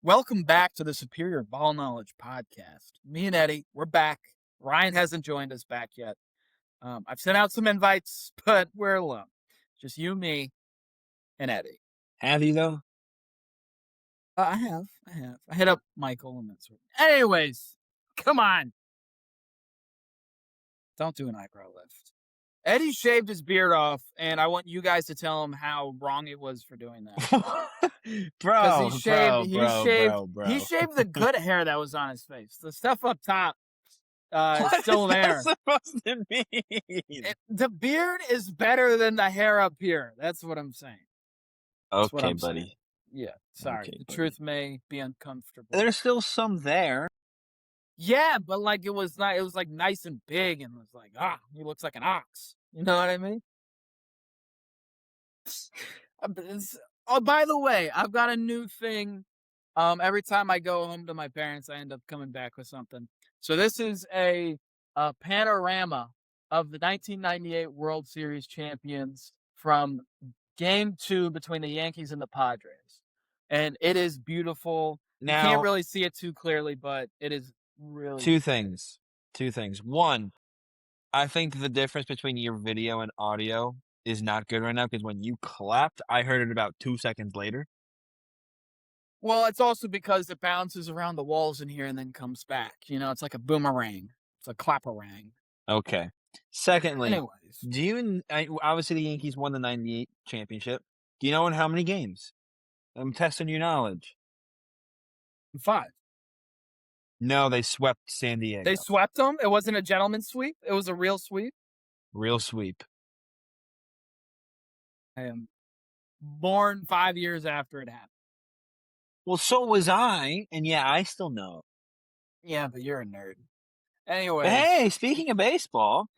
Welcome back to the Superior Ball Knowledge Podcast. Me and Eddie, we're back. Ryan hasn't joined us back yet. I've sent out some invites, but we're alone. Just you, me, and Eddie. Have you though? I have. I hit up Michael and that sort of. Anyways, come on. Don't do an eyebrow lift. Eddie shaved his beard off, and I want you guys to tell him how wrong it was for doing that. Because bro. he shaved the good hair that was on his face. The stuff up top is What still is there. that supposed to mean? The beard is better than the hair up here. That's what I'm saying. That's what Okay, I'm saying. buddy. Yeah, sorry. Okay, the buddy. truth may be uncomfortable. There's still some there. Yeah, but like it was not. It was like nice and big, and it was like he looks like an ox. You know what I mean? Oh, by the way, I've got a new thing. Every time I go home to my parents, I end up coming back with something. So this is a panorama of the 1998 World Series champions from Game 2 between the Yankees and the Padres, and it is beautiful. You can't Now, really see it too clearly, but it is really two things. One, I think the difference between your video and audio is not good right now because when you clapped, I heard it about 2 seconds later. Well, it's also because it bounces around the walls in here and then comes back. You know, it's like a boomerang. It's a clapperang. Okay. Secondly, Anyways, obviously the Yankees won the 98 championship. Do you know in how many games? I'm testing your knowledge. 5. No, they swept San Diego. They swept them. It wasn't a gentleman's sweep. It was a real sweep. Real sweep. I am born 5 years after it happened. Well, so was I, and yeah, I still know. Yeah, but you're a nerd. Anyways. Hey, speaking of baseball.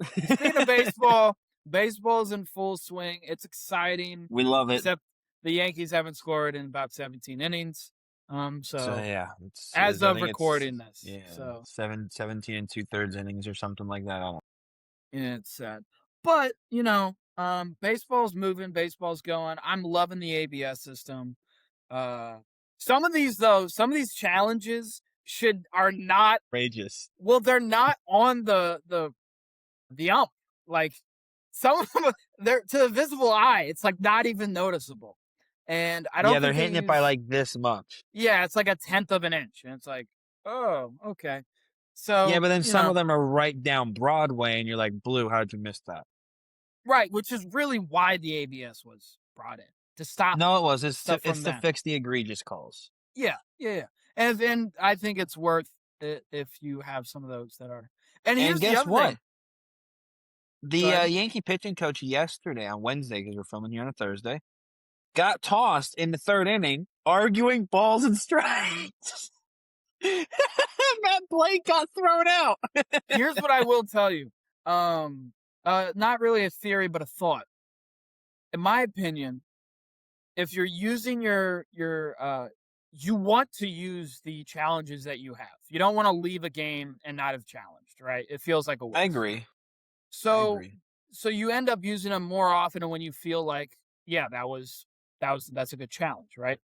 Baseball's in full swing. It's exciting. We love it. Except the Yankees haven't scored in about 17 innings. So yeah, as of recording this, yeah, so 17 and 2/3 innings or something like that. Yeah, it's sad, but you know, baseball's moving, baseball's going. I'm loving the ABS system. Some of these challenges are not outrageous. Well, they're not on the ump. Like some of them, they're to the visible eye. It's like not even noticeable. And I don't. Yeah, they're hitting it by like this much. Yeah, it's like 1/10 of an inch, and it's like, oh, okay. So yeah, but then some of them are right down Broadway, and you're like, Blue, how did you miss that? Right, which is really why the ABS was brought in to stop. No, it was. It's to fix the egregious calls. Yeah. And I think it's worth it if you have some of those that are. And guess what? Thing. The Yankee pitching coach yesterday on Wednesday, because we're filming here on a Thursday, got tossed in the 3rd inning, arguing balls and strikes. Matt Blake got thrown out. Here's what I will tell you. Not really a theory, but a thought. In my opinion, if you're using you want to use the challenges that you have. You don't want to leave a game and not have challenged, right? It feels like a waste. I agree. So you end up using them more often when you feel like, yeah, that's a good challenge, right?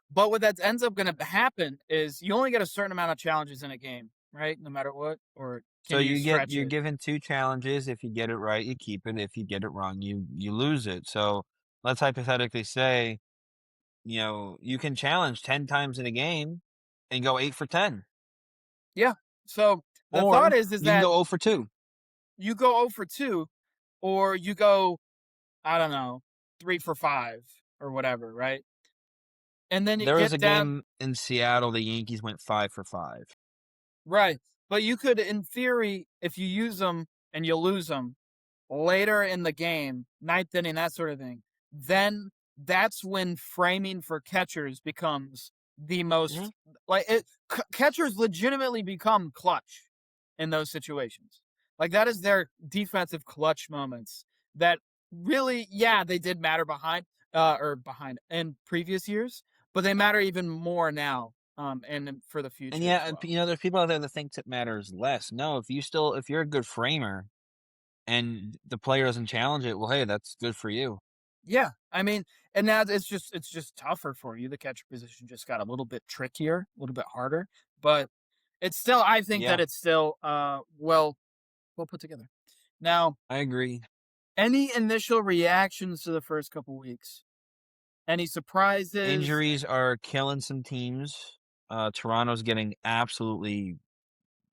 But what that ends up going to happen is you only get a certain amount of challenges in a game, right? No matter what. Or so you're given 2 challenges. If you get it right, you keep it. If you get it wrong, you lose it. So let's hypothetically say, you can challenge 10 times in a game and go 8 for 10. Yeah. So the thought is you that can go 0 for 2. You go 0 for 2, or you go, I don't know, 3 for 5 or whatever, right? And then there was a game in Seattle, the Yankees went 5 for 5. Right. But you could, in theory, if you use them and you lose them later in the game, 9th inning, that sort of thing, then that's when framing for catchers becomes the most catchers legitimately become clutch in those situations. Like that is their defensive clutch moments that really, they did matter behind in previous years, but they matter even more now. And for the future. And there's people out there that thinks it matters less. No, if you're a good framer and the player doesn't challenge it, well, hey, that's good for you. Yeah. I mean, And now it's just tougher for you. The catcher position just got a little bit trickier, a little bit harder, but it's still I think that Yeah, it's still well put together. Now, I agree. any initial reactions to the first couple weeks? Any surprises? Injuries are killing some teams. Toronto's getting absolutely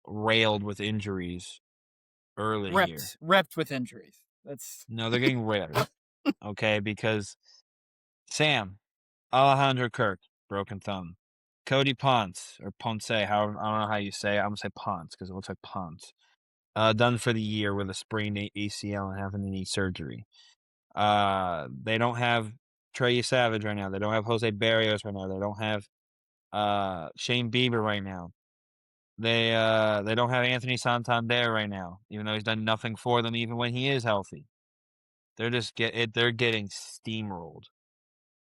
railed with injuries early here. Repped with injuries. That's No, they're getting railed. Okay, because Sam, Alejandro Kirk, broken thumb. Cody Ponce or Ponce, however, I don't know how you say it. I'm gonna say Ponce because it looks like Ponce. Done for the year with a sprained ACL and having to need surgery. They don't have Trey Savage right now. They don't have Jose Barrios right now. They don't have Shane Bieber right now. They don't have Anthony Santander right now, even though he's done nothing for them even when he is healthy. They're getting steamrolled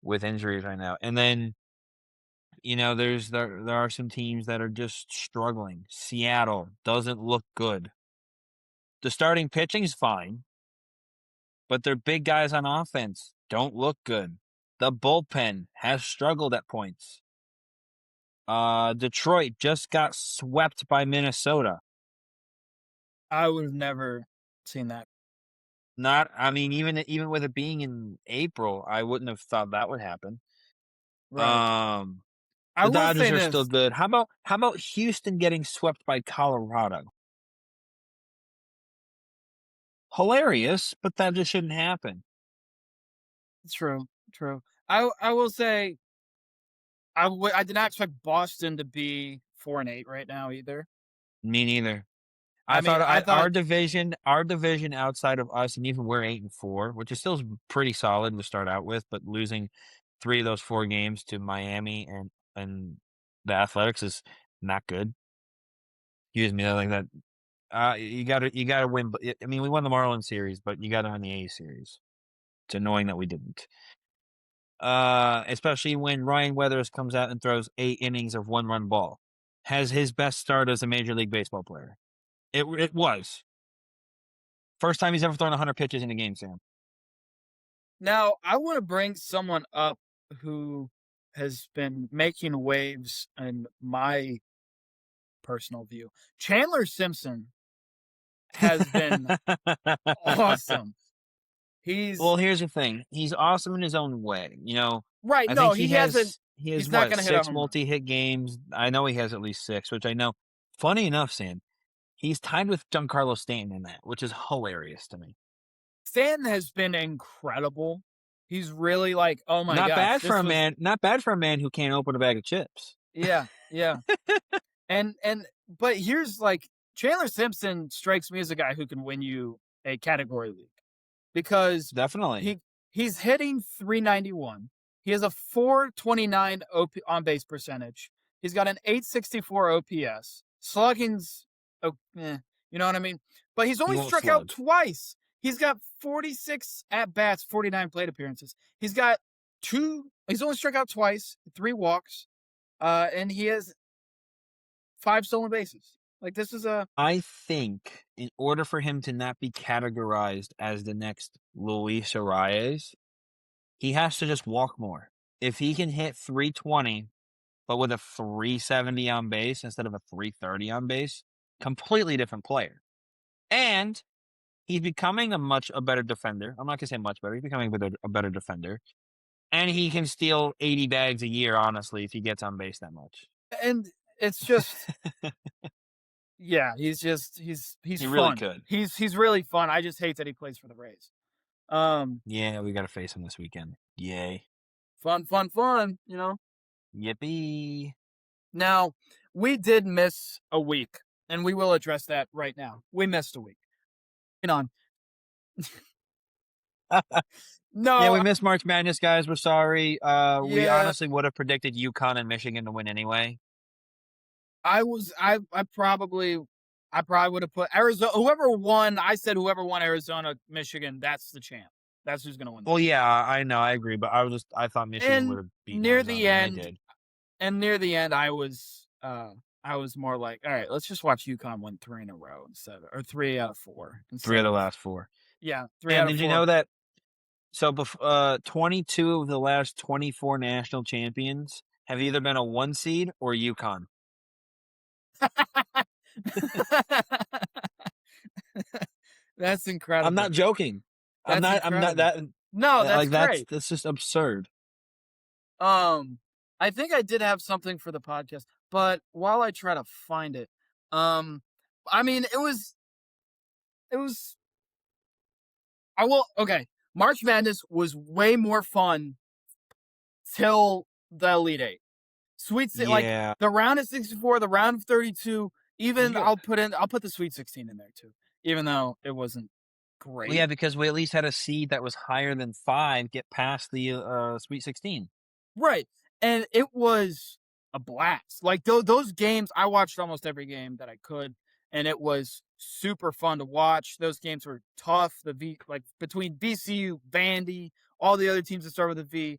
with injuries right now. And then, there are some teams that are just struggling. Seattle doesn't look good. The starting pitching's fine, but their big guys on offense don't look good. The bullpen has struggled at points. Detroit just got swept by Minnesota. I would have never seen that. Not, I mean, even with it being in April, I wouldn't have thought that would happen. Right. Um, I the will Dodgers say are still this. good. How about Houston getting swept by Colorado? Hilarious, but that just shouldn't happen. It's true. True. I will say I did not expect Boston to be 4-8 right now either. Me neither. I mean, I thought Our division outside of us, and even we're 8-4, which is still pretty solid to start out with, but losing 3 of those 4 games to Miami and the Athletics is not good. Excuse me, like that. You gotta win. But I mean, we won the Marlins series, but you gotta win the A series. It's annoying that we didn't. Especially when Ryan Weathers comes out and throws 8 innings of 1-run ball, has his best start as a Major League Baseball player. It was first time he's ever thrown 100 pitches in a game, Sam. now I want to bring someone up who has been making waves in my personal view. Chandler Simpson has been awesome. Well, He's here's the thing. He's awesome in his own way. right. I No, think he he hasn't. has he has He's not what, going to hit a 6 home run. multi-hit games. I know he has at least 6, which I know. Funny enough, Sam, he's tied with Giancarlo Stanton in that, which is hilarious to me. Stan has been incredible. He's really like, oh my Not gosh, bad for this a was man. Not bad for a man who can't open a bag of chips. yeah, yeah. But here's like Chandler Simpson strikes me as a guy who can win you a category league because Definitely. he he's hitting 391. He has a 429 on base percentage. He's got an 864 OPS. Slugging's oh, you know what I mean? But he's He only won't struck out slug. twice. He's got 46 at bats, 49 plate appearances. He's only struck out twice, 3 walks, and he has 5 stolen bases. Like this is a I think in order for him to not be categorized as the next Luis Arias, he has to just walk more. If he can hit 320, but with a 370 on base instead of a 330 on base, completely different player. And he's becoming a better defender. I'm not gonna say much better. He's becoming a better defender, and he can steal 80 bags a year. Honestly, if he gets on base that much, and it's just yeah, he's he really fun. could. He's really fun. I just hate that he plays for the Rays. Um, Yeah, we got to face him this weekend. Yay! fun, fun, fun. Yippee! Now we did miss a week, and we will address that right now. We missed a week. Hang on. Yeah, No, we missed March Madness, guys. We're sorry. We yeah, honestly would have predicted UConn and Michigan to win anyway. I probably would have put Arizona. Whoever won, I said whoever won Arizona, Michigan. That's the champ. That's who's gonna win the Well, thing. yeah, I know, I agree, but I thought Michigan would And have beaten near Arizona, the and they end, did. I was more like, all right, let's just watch UConn win 3 in a row instead, or 3 out of 4 3 instead of the of last 4. yeah, 3 And out of did you 4. know that So, 22 of the last 24 national champions have either been a 1 seed or UConn. That's I'm not incredible. joking. That's I'm not incredible. that No, that's like, great. that's just absurd. I think I did have something for the podcast, but while I try to find it, um, I mean, it was, I will, okay. March Madness was way more fun till the Elite Eight. Like Yeah. the round of 64, the round of 32, It was even good. I'll put the Sweet 16 in there too, even though it wasn't Well, great. yeah, because we at least had a seed that was higher than 5 get past the, Sweet 16. Right. And it was a blast. Like those games, I watched almost every game that I could, and it was super fun to watch. Those games were tough. Like between VCU, Vandy, all the other teams that start with a V.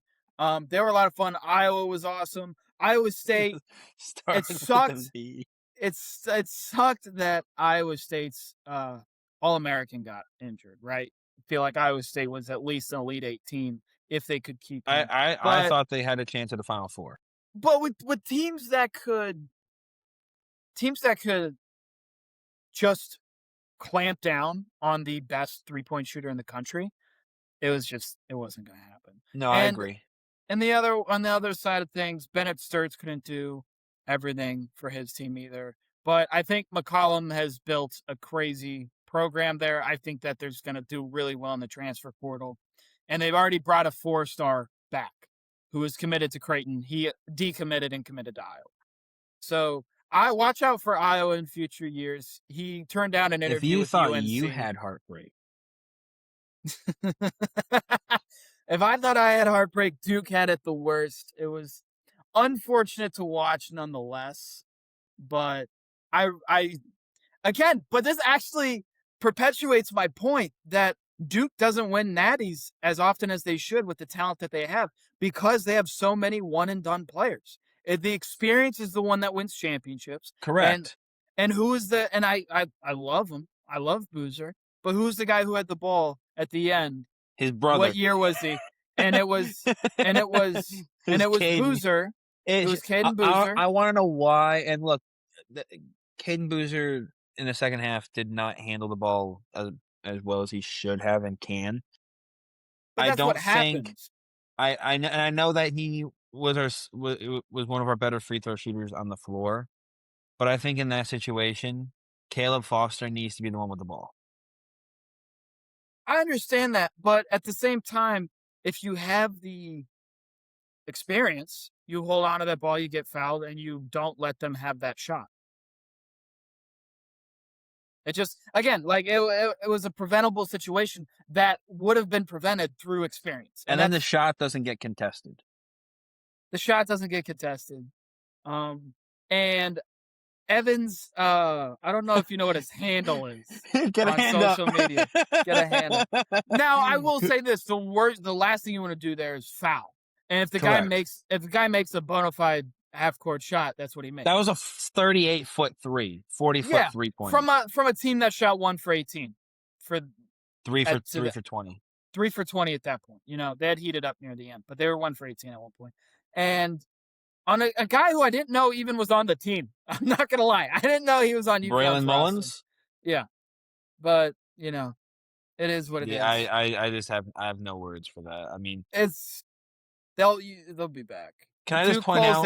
They were a lot of fun. Iowa was awesome. Iowa State, it Started with a sucked. V. It sucked that Iowa State's All American got injured, right? I feel like Iowa State was at least an Elite Eight team if they could keep him. I But thought they had a chance at the Final Four. with teams that could just clamp down on the best 3-point shooter in the country, it wasn't going to happen. No, I And agree. on the other side of things, Bennett Sturts couldn't do everything for his team either. But I think McCollum has built a crazy program there. I think that they're going to do really well in the transfer portal. And they've already brought a 4-star back who is committed to Creighton. He decommitted and committed to Iowa. So I watch out for Iowa in future years. He turned down an If interview you with thought you UNC. had heartbreak. If I thought I had heartbreak, Duke had it the worst. It was unfortunate to watch nonetheless. But I again, but this actually perpetuates my point that Duke doesn't win natties as often as they should with the talent that they have because they have so many one and done players. The experience is the one that wins championships. And Correct. who is the and I love him. I love Boozer. But who's the guy who had the ball at the end? His What brother. year was he? And it was and it was and it was Caden. Boozer. It was Caden I Boozer. want to know why. And look, Caden Boozer in the second half did not handle the ball as well as he should have and can. But I that's what don't think happens. I know that he was one of our better free throw shooters on the floor, but I think in that situation, Caleb Foster needs to be the one with the ball. I understand that, but at the same time, if you have the experience, you hold on to that ball, you get fouled, and you don't let them have that shot. It just, again, like it was a preventable situation that would have been prevented through experience. And then the shot doesn't get contested. The shot doesn't get contested. And Evans, I don't know if you know what his handle is on social media. Get a handle. Now, I will say this: the last thing you want to do there is foul. And if the guy makes a bona fide half court shot, that's what he makes. That was a 38-foot 40-foot 3-point from a team that shot 1 for 18, for 3 for 20, 3 for 20 at that point. You know, they had heated up near the end, but they were 1 for 18 at one point. And on a guy who I didn't know even was on the team. I'm not gonna lie, I didn't know he was on UConn's Braylon roster. Mullins. Yeah, but you know, it is what it is. I just have no words for that. I mean, they'll be back. Can I just point out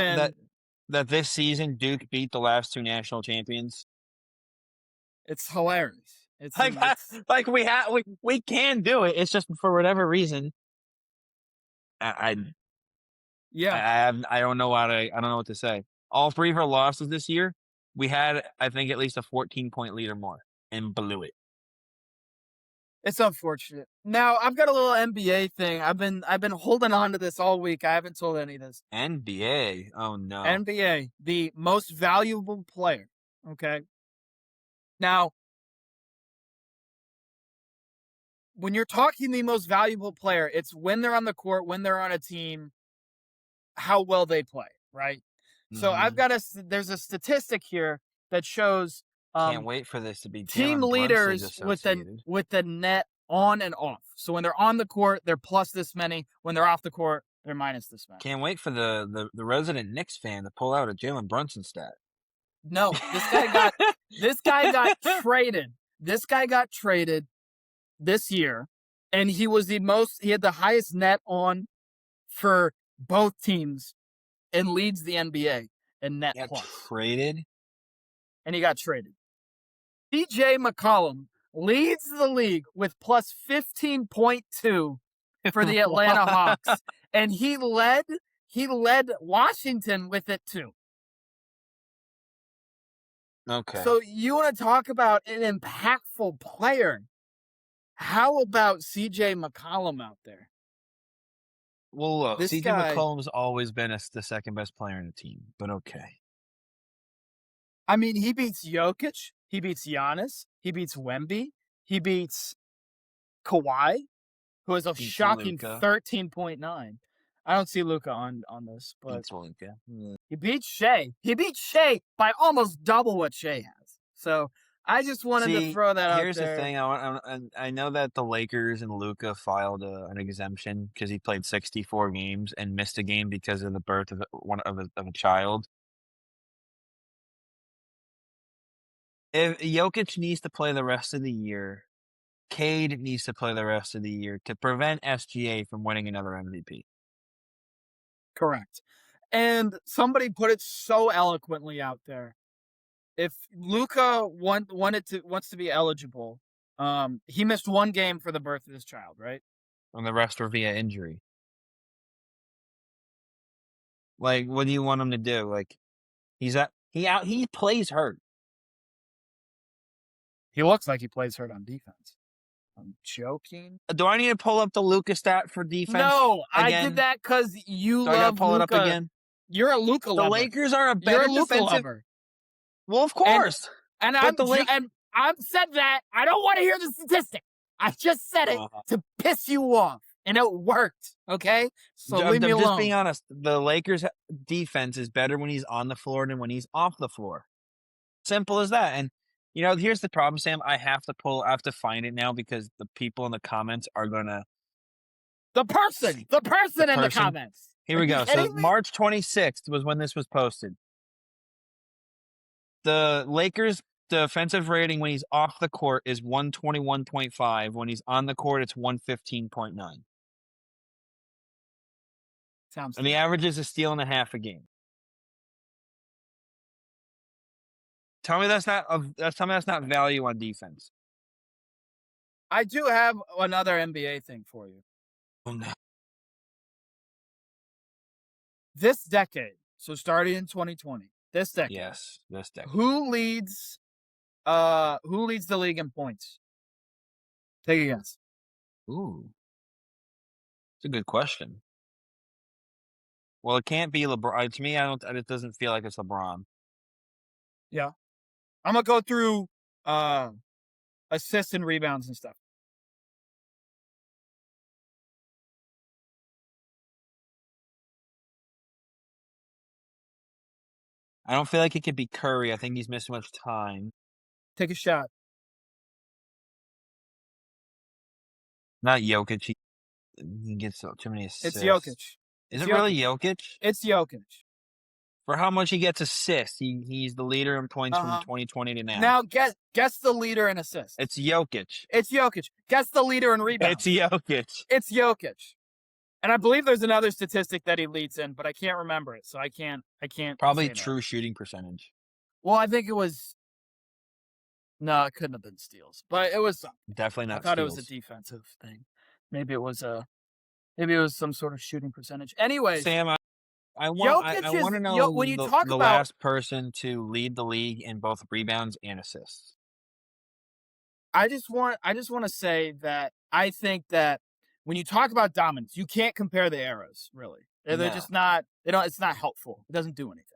that this season Duke beat the last 2 national champions? It's hilarious. It's like we can do it. It's just for whatever reason. I don't know I don't know what to say. All 3 of our losses this year, we had, I think, at least a 14-point lead or more, and blew it. It's unfortunate. Now I've got a little NBA thing. I've been holding on to this all week. I haven't told any of this. NBA. Oh no. NBA, the most valuable player. Okay. Now, when you're talking the most valuable player, it's when they're on the court, when they're on a team, how well they play, right? Mm-hmm. So there's a statistic here that shows can't wait for this to be team leaders with the net on and off. So when they're on the court, they're plus this many. When they're off the court, they're minus this many. Can't wait for the resident Knicks fan to pull out a Jalen Brunson stat. No, this guy got traded. This guy got traded this year, and he had the highest net on for both teams and leads the NBA in net plus. Traded? And he got traded. CJ McCollum leads the league with plus 15.2 for the Atlanta Hawks. And he led Washington with it too. Okay. So you want to talk about an impactful player? How about CJ McCollum out there? Well, look, CJ McCollum's always been the second best player in the team, but okay. I mean, he beats Jokic, he beats Giannis, he beats Wemby, he beats Kawhi, who has a shocking 13.9. I don't see Luka on this, but he beats Shea. He beats Shea by almost double what Shea has. So I just wanted to throw that out there. Here's the thing. I know that the Lakers and Luka filed an exemption because he played 64 games and missed a game because of the birth of a child. If Jokic needs to play the rest of the year, Cade needs to play the rest of the year to prevent SGA from winning another MVP. Correct. And somebody put it so eloquently out there. If Luka wants to be eligible, he missed one game for the birth of his child, right? And the rest were via injury. Like, what do you want him to do? Like, he plays hurt. He looks like he plays hurt on defense. I'm joking. Do I need to pull up the Luka stat for defense? No, again? I did that because you love I gotta pull Luka. it up again? You're a Luka lover. The Lakers are a better defensive lover. Well, of course. And I've said that. I don't want to hear the statistic. I just said it to piss you off, and it worked. Okay, so leave me alone. Just being honest, the Lakers' defense is better when he's on the floor than when he's off the floor. Simple as that. And here's the problem, Sam. I have to find it now because the people in the comments are gonna. The person in the comments. Here we go. So March 26th was when this was posted. The Lakers' defensive rating when he's off the court is 121.5. When he's on the court, it's 115.9. And the average is a steal and a half a game. Tell me that's not value on defense. I do have another NBA thing for you. Oh no. This decade, so starting in 2020, this decade. Yes, this decade. Who leads the league in points? Take a guess. Ooh. It's a good question. Well, it can't be LeBron. To me, it doesn't feel like it's LeBron. Yeah. I'm going to go through assists and rebounds and stuff. I don't feel like it could be Curry. I think he's missed too much time. Take a shot. Not Jokic. He gets too many assists. It's Jokic. Is it really Jokic? It's Jokic. For how much he gets assists, he's the leader in points from 2020 to now. Now guess the leader in assists. It's Jokic. It's Jokic. Guess the leader in rebounds. It's Jokic. It's Jokic. And I believe there's another statistic that he leads in, but I can't remember it, so I can't. Probably true shooting percentage. Well, I think it was. No, it couldn't have been steals, but it was definitely not. I thought it was a defensive thing. Maybe it was some sort of shooting percentage. Anyways, Sam, I want to know when you talk about the last person to lead the league in both rebounds and assists. I just want to say that I think that when you talk about dominance, you can't compare the eras, really. They're just not. It's not helpful. It doesn't do anything.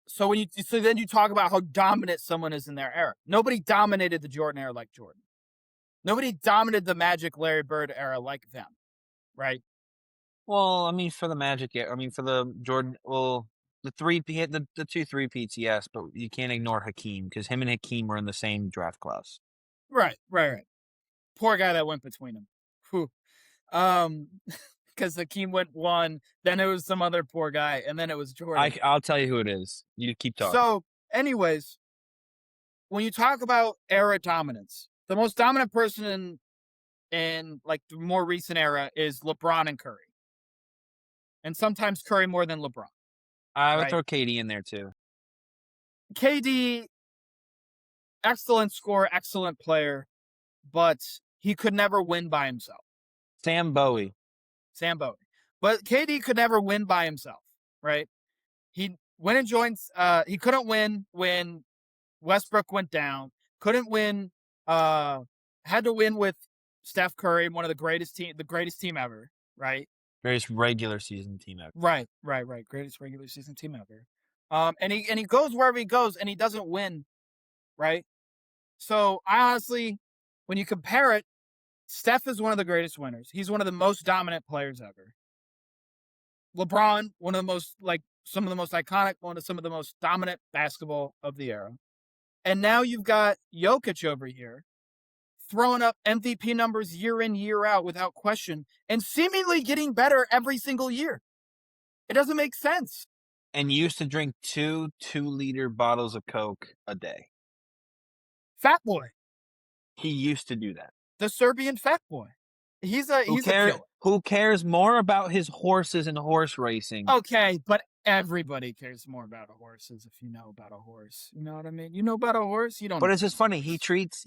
So then you talk about how dominant someone is in their era. Nobody dominated the Jordan era like Jordan. Nobody dominated the Magic, Larry Bird era like them, right? Well, I mean, for the Magic, for the Jordan, the two three-peats, yes, but you can't ignore Hakeem because him and Hakeem were in the same draft class. Right. Poor guy that went between them. Whew. Because Hakeem went one, then it was some other poor guy, and then it was Jordan. I'll tell you who it is. You keep talking. So, anyways, when you talk about era dominance, the most dominant person in like the more recent era is LeBron and Curry, and sometimes Curry more than LeBron. I would right? throw KD in there too. KD, excellent scorer, excellent player, but he could never win by himself. Sam Bowie. But KD could never win by himself, right? He went and joined. He couldn't win when Westbrook went down. Couldn't win. Had to win with Steph Curry, one of the greatest team ever, right? Greatest regular season team ever. Right. Greatest regular season team ever. And he goes wherever he goes, and he doesn't win, right? So I honestly, when you compare it, Steph is one of the greatest winners. He's one of the most dominant players ever. LeBron, one of the most, like, some of the most iconic, some of the most dominant basketball of the era. And now you've got Jokic over here throwing up MVP numbers year in, year out without question, and seemingly getting better every single year. It doesn't make sense. And used to drink 2-liter bottles of Coke a day. Fat boy. He used to do that. The Serbian fat boy. He's a killer. Who cares more about his horses and horse racing? Okay, but everybody cares more about horses if you know about a horse. You know what I mean? You know about a horse? You don't. But it's just funny. He treats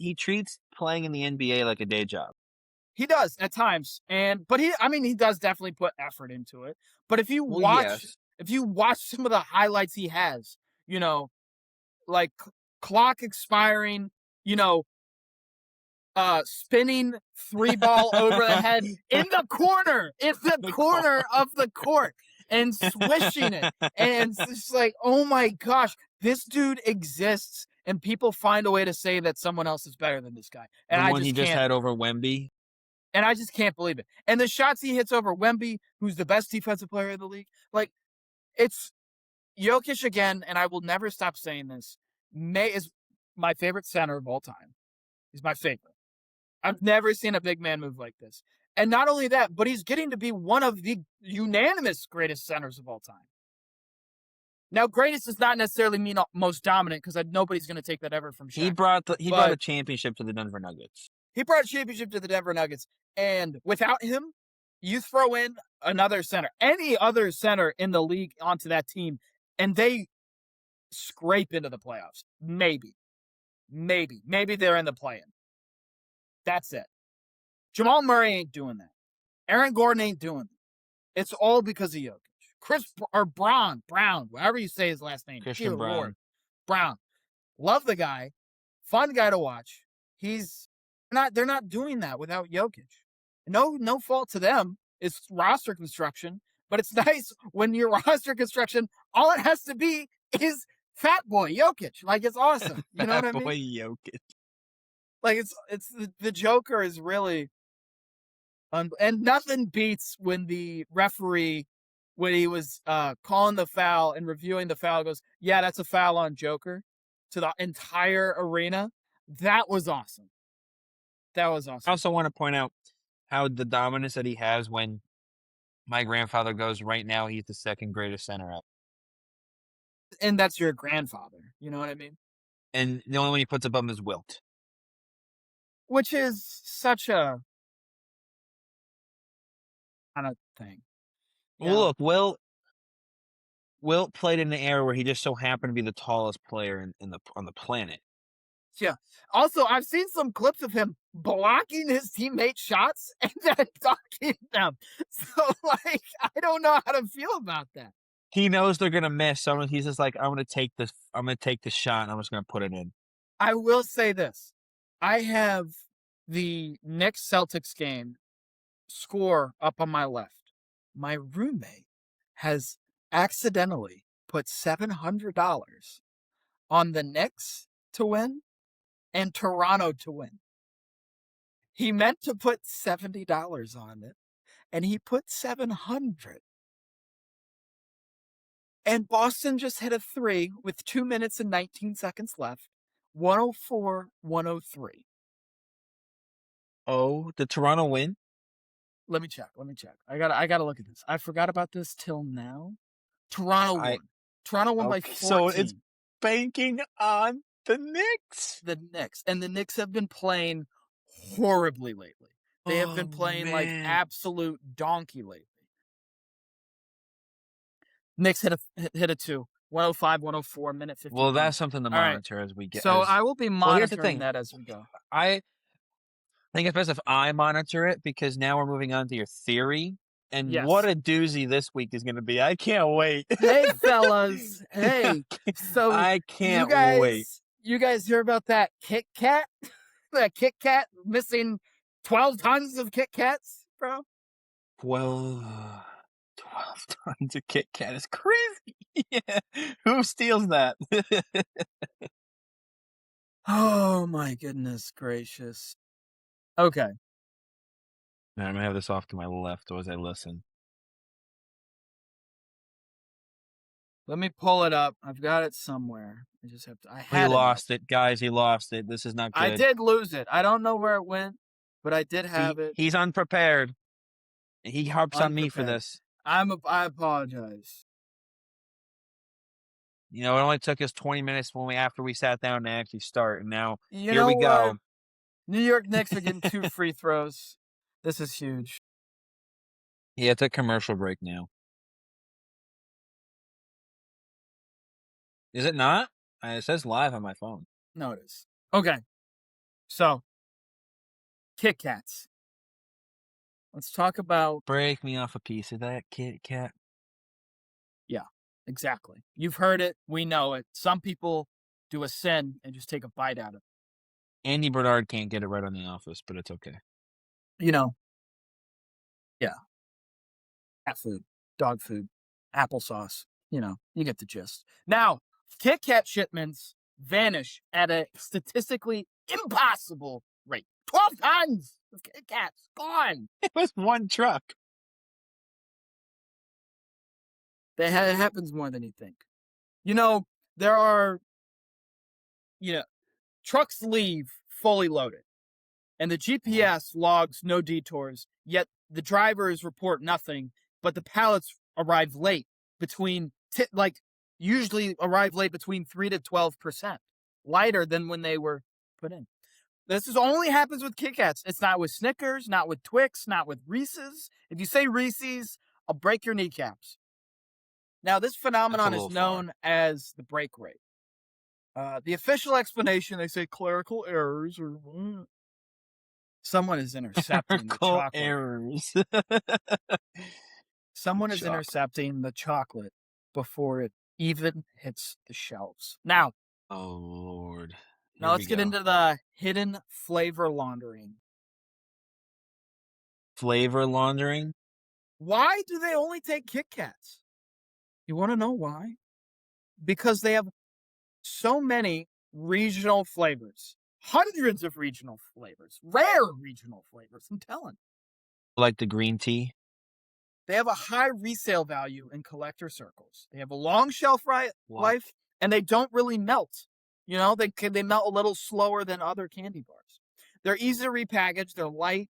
playing in the NBA like a day job. He does at times, but he does definitely put effort into it. But if you watch some of the highlights he has, like clock expiring, spinning 3-ball over the head in the corner of the court and swishing it. And it's just like, oh my gosh, this dude exists, and people find a way to say that someone else is better than this guy. And the one he just had over Wemby. And I just can't believe it. And the shots he hits over Wemby, who's the best defensive player in the league, like, it's Jokic again, and I will never stop saying this. Is my favorite center of all time. He's my favorite. I've never seen a big man move like this. And not only that, but he's getting to be one of the unanimous greatest centers of all time. Now, greatest does not necessarily mean most dominant, because nobody's going to take that ever from Shaq. He brought a championship to the Denver Nuggets. He brought a championship to the Denver Nuggets. And without him, you throw in another center, any other center in the league onto that team, and they scrape into the playoffs. Maybe they're in the play-in. That's it. Jamal Murray ain't doing that. Aaron Gordon ain't doing that. It's all because of Jokic. Brown, whatever you say his last name. Christian Brown. Brown. Love the guy. Fun guy to watch. They're not doing that without Jokic. No fault to them. It's roster construction, but it's nice when your roster construction, all it has to be is fat boy Jokic. Like, it's awesome. You know what I mean? Fat boy Jokic. Like, it's the Joker is really, and nothing beats when the referee, when he was calling the foul and reviewing the foul, goes, yeah, that's a foul on Joker, to the entire arena. That was awesome. I also want to point out how the dominance that he has when my grandfather goes, right now he's the second greatest center up. And that's your grandfather. You know what I mean? And the only one he puts above him is Wilt. Which is such a kind of thing. Well, look, Wilt played in an era where he just so happened to be the tallest player on the planet. Yeah. Also, I've seen some clips of him blocking his teammates' shots and then dunking them. So, like, I don't know how to feel about that. He knows they're gonna miss, so he's just like, I'm gonna take this shot and I'm just gonna put it in. I will say this. I have the Knicks Celtics game score up on my left. My roommate has accidentally put $700 on the Knicks to win and Toronto to win. He meant to put $70 on it, and he put $700. And Boston just hit a 3 with 2 minutes and 19 seconds left, 104-103. Oh, did Toronto win? Let me check. I gotta look at this. I forgot about this till now. Toronto I won. Toronto won by Okay, so it's 14. banking on the Knicks. The Knicks. And the Knicks have been playing horribly lately. They have Oh been playing like man. absolute donkey lately. Knicks hit a two. 105, 104, minute Well, 51. that's something to All right. monitor as we get So as I will be well. Here's the monitoring thing. that as we go. I think it's best if I monitor it because now we're moving on to your theory. And what Yes. a doozy this week is going to be. I can't wait. Hey fellas. Hey. So I you can't wait. guys you guys hear about that Kit Kat? That Kit Kat missing 12 tons of Kit Kats, bro? Well, 12 tons of Kit Kat is crazy. Yeah. Who steals that? Oh my goodness gracious. Okay. I'm going to have this off to my left as I listen. Let me pull it up. I've got it somewhere. I just have to. I He had it up. lost it, guys. He lost it. This is not I good. did lose it. I don't know where it went, but I did have it. He's unprepared. He harps on me for Unprepared. this. I apologize. You know, it only took us 20 minutes after we sat down to actually start, and now You here know we what? go. New York Knicks are getting 2 free throws. This is huge. Yeah, it's a commercial break now. Is it not? It says live on my phone. No, it is. Okay. So, Kit Kats. Let's talk about. Break me off a piece of that Kit Kat. Yeah, exactly. You've heard it. We know it. Some people do a sin and just take a bite out of it. Andy Bernard can't get it right on The Office, but it's okay. You know, yeah. Cat food, dog food, applesauce. You know, you get the gist. Now, Kit Kat shipments vanish at a statistically impossible rate. 12 tons of Kit Kats gone. It was one truck. It happens more than you think. You know, there are, trucks leave fully loaded, and the GPS logs no detours, yet the drivers report nothing, but the pallets arrive late usually arrive late between 3 to 12%, lighter than when they were put in. Only happens with Kit Kats. It's not with Snickers, not with Twix, not with Reese's. If you say Reese's, I'll break your kneecaps. Now, this That's a phenomenon is little far. known as the break rate. The official explanation, they say clerical errors or someone is intercepting the Clerical chocolate. errors. Someone is intercepting the chocolate before it even hits the shelves. Now, Oh, Lord. now let's get into the hidden flavor laundering. Flavor laundering? Why do they only take Kit Kats? You want to know why? Because they have so many regional flavors, hundreds of regional flavors, rare regional flavors. I'm telling. Like the green tea? They have a high resale value in collector circles. They have a long shelf life, and they don't really melt. You know, they melt a little slower than other candy bars. They're easy to repackage. They're light,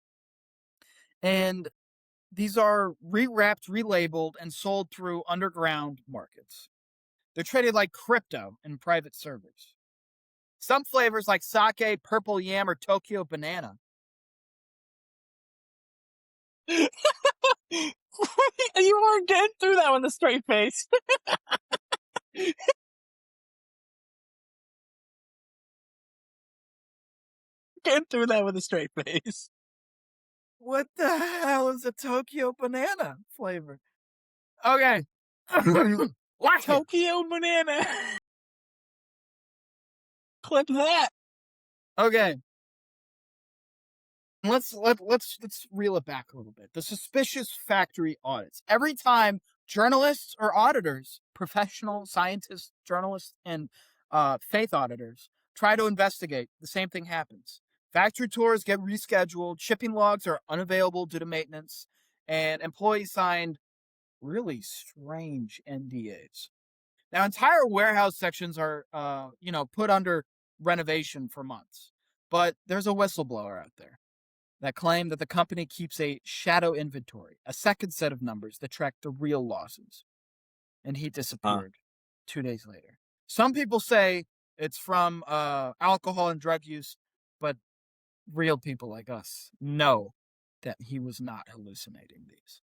and these are rewrapped, relabeled, and sold through underground markets. They're traded like crypto in private servers. Some flavors like sake, purple yam, or Tokyo banana. You weren't getting through that with a straight face. Getting through that with a straight face. What the hell is a Tokyo banana flavor? Okay. Watch it. Tokyo banana. Clip that. Okay. Let's reel it back a little bit. The suspicious factory audits. Every time journalists or auditors, professional scientists, journalists, and faith auditors try to investigate, the same thing happens. Factory tours get rescheduled, shipping logs are unavailable due to maintenance, and employees signed really strange NDAs. Now, entire warehouse sections are, put under renovation for months, but there's a whistleblower out there that claim that the company keeps a shadow inventory, a second set of numbers that track the real losses. And he disappeared 2 days later. Some people say it's from alcohol and drug use, but real people like us know that he was not hallucinating these.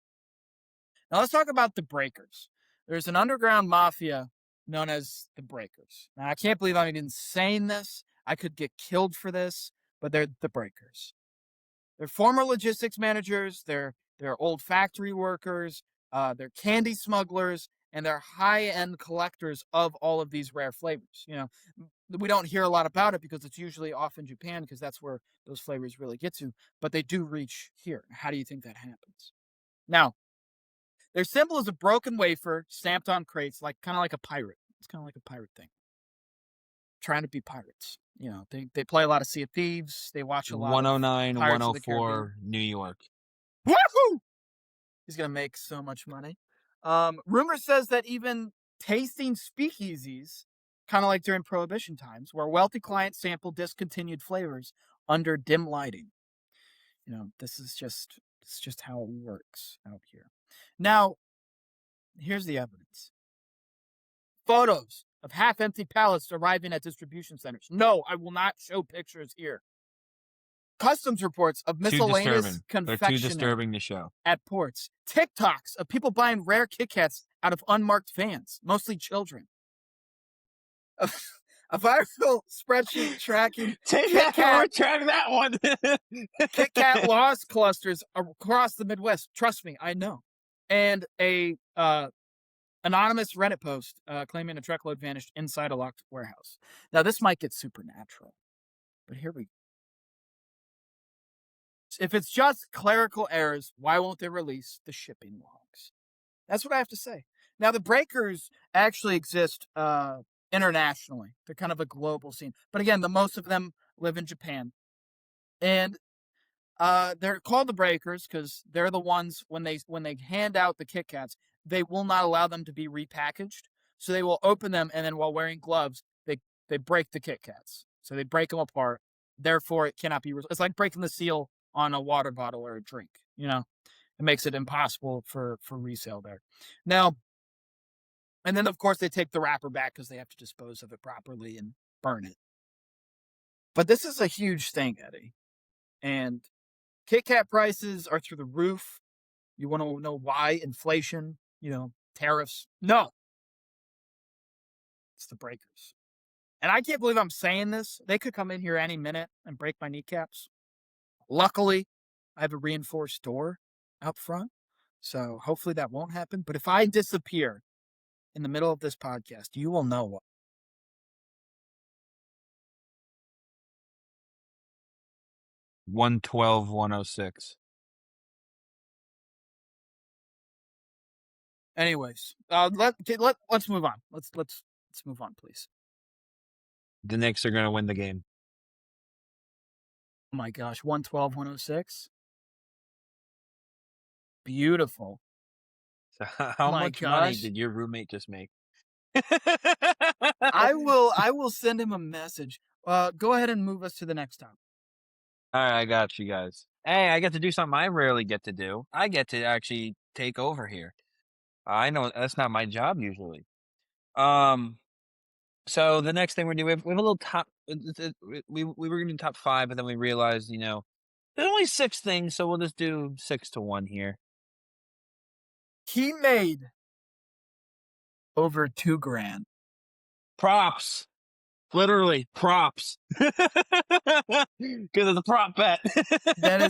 Now let's talk about the Breakers. There's an underground mafia known as the Breakers. Now I can't believe I'm even saying this. I could get killed for this, but they're the Breakers. They're former logistics managers. They're old factory workers. They're candy smugglers, and they're high-end collectors of all of these rare flavors. We don't hear a lot about it because it's usually off in Japan because that's where those flavors really get to. But they do reach here. How do you think that happens? Now, their symbol is a broken wafer stamped on crates, kind of like a pirate. It's kind of like a pirate thing. Trying to be pirates. They play a lot of Sea of Thieves. They watch a lot of 109, Pirates of the Caribbean. 104, New York. Woohoo! He's gonna make so much money. Rumor says that even tasting speakeasies, kind of like during Prohibition times, where wealthy clients sample discontinued flavors under dim lighting. This is just how it works out here. Now, here's the evidence. Photos of half-empty pallets arriving at distribution centers. No, I will not show pictures here. Customs reports of miscellaneous confectionery. They're too disturbing to show. At ports. TikToks of people buying rare Kit Kats out of unmarked vans, mostly children. A viral spreadsheet tracking Track that one. Kit Kat loss clusters across the Midwest. Trust me, I know. And a anonymous Reddit post claiming a truckload vanished inside a locked warehouse. Now, this might get supernatural, but here we go. If it's just clerical errors, why won't they release the shipping logs? That's what I have to say. Now, the Breakers actually exist internationally. They're kind of a global scene. But again, most of them live in Japan. And they're called the Breakers because they're the ones, when they hand out the Kit Kats, they will not allow them to be repackaged. So they will open them, and then while wearing gloves, they break the Kit Kats. So they break them apart. Therefore, it cannot be... It's like breaking the seal on a water bottle or a drink. It makes it impossible for resale there. Now, and then, of course, they take the wrapper back because they have to dispose of it properly and burn it. But this is a huge thing, Eddie. And Kit Kat prices are through the roof. You want to know why? Inflation, tariffs. No. It's the Breakers. And I can't believe I'm saying this. They could come in here any minute and break my kneecaps. Luckily, I have a reinforced door out front. So hopefully that won't happen. But if I disappear in the middle of this podcast, you will know what. 112, 106. Anyways, let's move on. Let's move on, please. The Knicks are going to win the game. Oh my gosh, 112, 106. Beautiful. So how much money did your roommate just make? I will send him a message. Go ahead and move us to the next topic. All right, I got you guys. Hey, I get to do something I rarely get to do. I get to actually take over here. I know that's not my job usually. So the next thing we're doing, we have a little top. We were going to do top 5, but then we realized, there's only 6 things, so we'll just do 6 to 1 here. He made over $2,000. Props. Literally props. Because it's a prop bet. That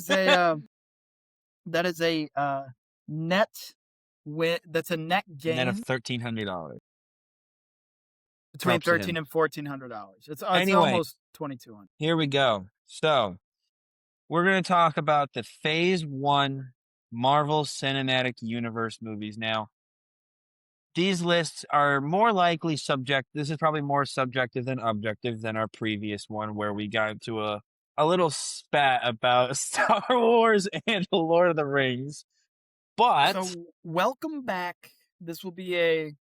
is a net win. That's a net gain. Net of $1,300. Between $1,300 and $1,400. It's almost $2,200. Here we go. So we're going to talk about the Phase 1 Marvel Cinematic Universe movies. Now, these lists are more likely this is probably more subjective than objective than our previous one, where we got into a little spat about Star Wars and The Lord of the Rings. But so welcome back. This will be a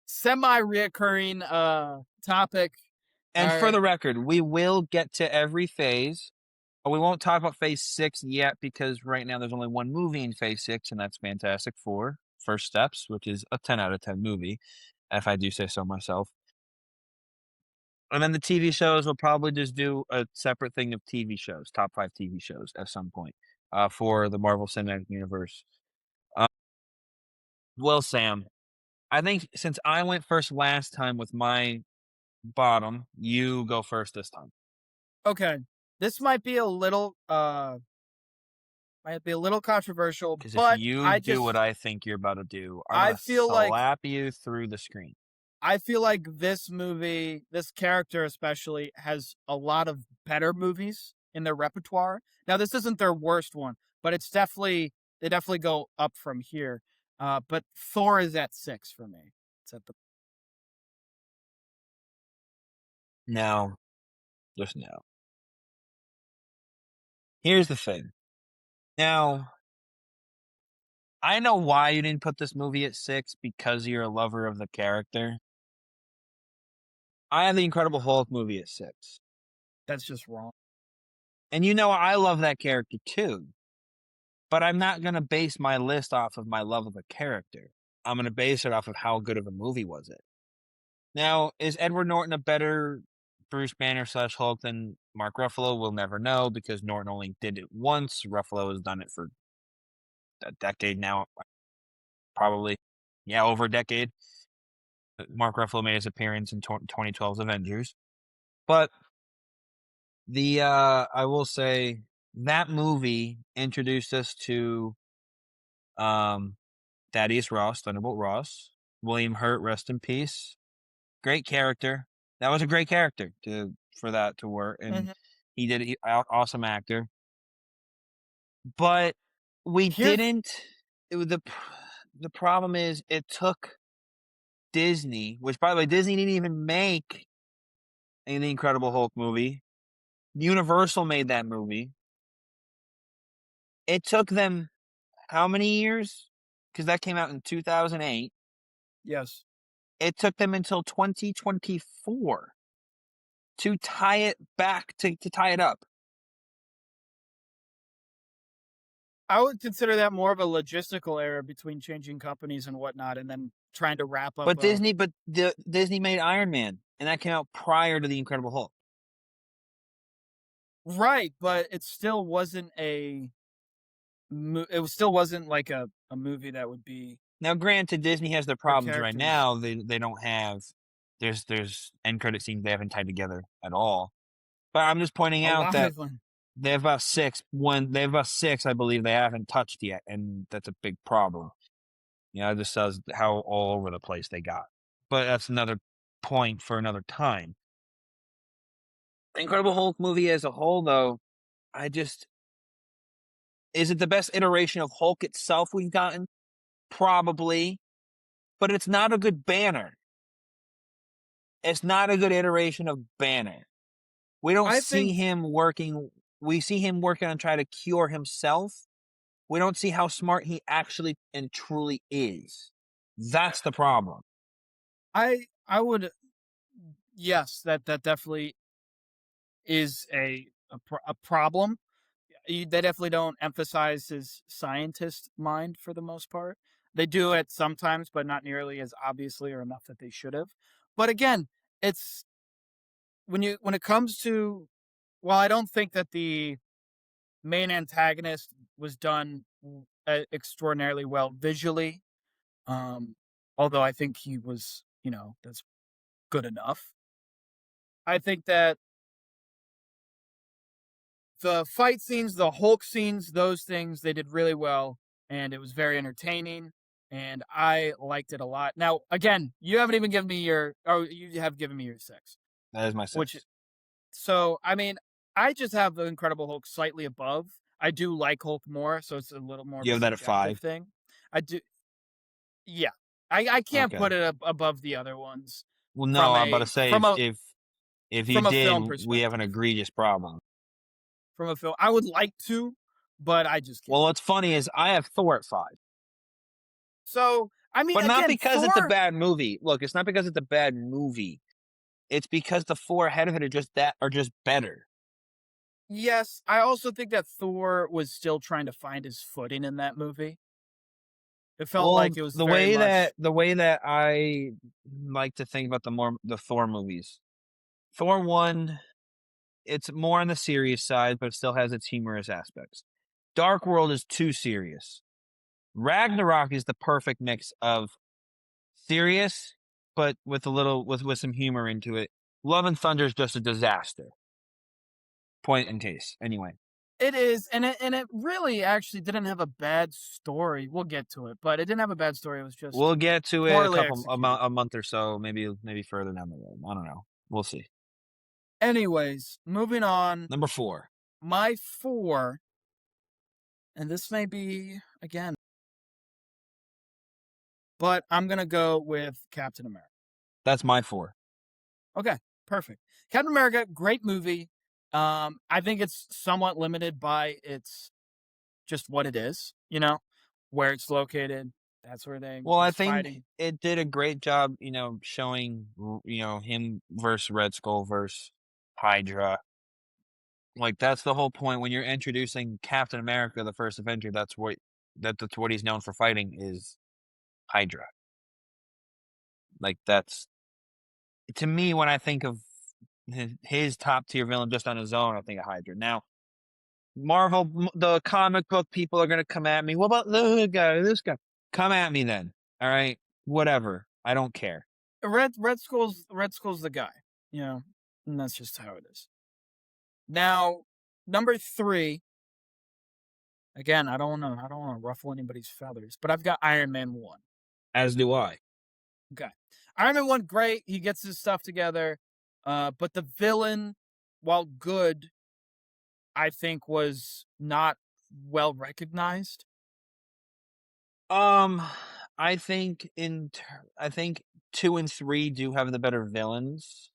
semi-reoccurring topic. And for the record, we will get to every phase. We won't talk about Phase 6 yet because right now there's only one movie in Phase 6, and that's Fantastic Four: First Steps, which is a 10 out of 10 movie, if I do say so myself. And then the TV shows will probably just do a separate thing of TV shows, top 5 TV shows at some point, for the Marvel Cinematic Universe. Uh, well, Sam, I think since I went first last time with my bottom, you go first this time. Okay. This might be a little controversial, Because if but you do what I think you're about to do, I'm I gonna feel like slap you through the screen. this movie, this character especially, has a lot of better movies in their repertoire. Now, this isn't their worst one, but they definitely go up from here. But Thor is at 6 for me. It's at the No, just no. Here's the thing. Now, I know why you didn't put this movie at 6 because you're a lover of the character. I have the Incredible Hulk movie at 6. That's just wrong. And you know I love that character too. But I'm not gonna base my list off of my love of the character. I'm gonna base it off of how good of a movie was it. Now, is Edward Norton a better Bruce Banner / Hulk than Mark Ruffalo? We'll never know because Norton only did it once. Ruffalo has done it for a decade now, probably. Yeah, over a decade. Mark Ruffalo made his appearance in 2012's Avengers. But I will say that movie introduced us to Thaddeus Ross, Thunderbolt Ross, William Hurt, rest in peace. Great character. That was a great character for that to work, and Mhm. he did awesome actor. But we Here's didn't. The problem is it took Disney, which by the way, Disney didn't even make the Incredible Hulk movie. Universal made that movie. It took them how many years? Because that came out in 2008. yes. It took them until 2024 to tie it back to tie it up. I would consider that more of a logistical error between changing companies and whatnot, and then trying to wrap up But Disney made Iron Man, and that came out prior to the Incredible Hulk. right, but it still wasn't still wasn't like a movie that would be Now, granted, Disney has their for problems right characters. now. They don't have there's end credit scenes they haven't tied together at all. But I'm just pointing A out lot that of them. they have about six. They have about six, I believe, they haven't touched yet, and that's a big problem. You know, it just says how all over the place they got. But that's another point for another time. Incredible Hulk movie as a whole, though, I just is it the best iteration of Hulk itself we've gotten? Probably, but it's not a good Banner. It's not a good iteration of Banner. We don't I see think him working. We see him working on trying to cure himself. We don't see how smart he actually and truly is. That's the problem. I would, yes, that definitely is a problem. They definitely don't emphasize his scientist mind for the most part. They do it sometimes, but not nearly as obviously or enough that they should have. But again, it's when it comes to, well, I don't think that the main antagonist was done extraordinarily well visually. Um, Although I think he was, that's good enough. I think that the fight scenes, the Hulk scenes, those things they did really well, and it was very entertaining, and I liked it a lot. Now, again, you haven't even given me your, oh, you have given me your 6, That is my which, six. so I mean, I just have the Incredible Hulk slightly above. I do like Hulk more, so it's a little more of You a have that at subjective 5. thing. I do, yeah. I can't Okay. put it above the other ones Well, no, I'm about to say if you from a did, film we have an perspective. egregious problem. From a film, I would like to, but I just can't. Well, what's funny is I have Thor at 5. So, I mean, But not again, because it's a Thor, bad movie. Look, it's not because it's a bad movie. It's because the 4 ahead of it are just better. Yes, I also think that Thor was still trying to find his footing in that movie. It felt Well, like it was very much. the way that I like to think about the Thor movies. Thor 1, it's more on the serious side, but it still has its humorous aspects. Dark World is too serious. Ragnarok is the perfect mix of serious, but with a little with some humor into it. Love and Thunder is just a disaster. Point in case. Anyway, It is, and it really actually didn't have a bad story. We'll get to it, but it didn't have a bad story. It was just we'll get to it poorly executed. a month or so, maybe further down the road. I don't know. We'll see. Anyways, moving on. Number 4. My 4, and this may be again, but I'm gonna go with Captain America. That's my 4. Okay, perfect. Captain America, great movie. I think it's somewhat limited by its just what it is, where it's located, that sort of thing. Well, I He's think fighting. it did a great job, showing, him versus Red Skull versus Hydra. Like, that's the whole point when you're introducing Captain America, the first Avenger, that's what he's known for fighting is Hydra. Like, that's to me, when I think of his top tier villain just on his own, I think of Hydra. Now, the comic book people are gonna come at me. What about the guy, this guy? Come at me then, alright? Whatever, I don't care. Red Skull's the guy, and that's just how it is. Now, number 3, again, I don't wanna ruffle anybody's feathers, but I've got Iron Man 1. As do I. Okay. Iron Man 1, great. He gets his stuff together. But the villain, while good, I think was not well recognized. Um, I think 2 and 3 do have the better villains,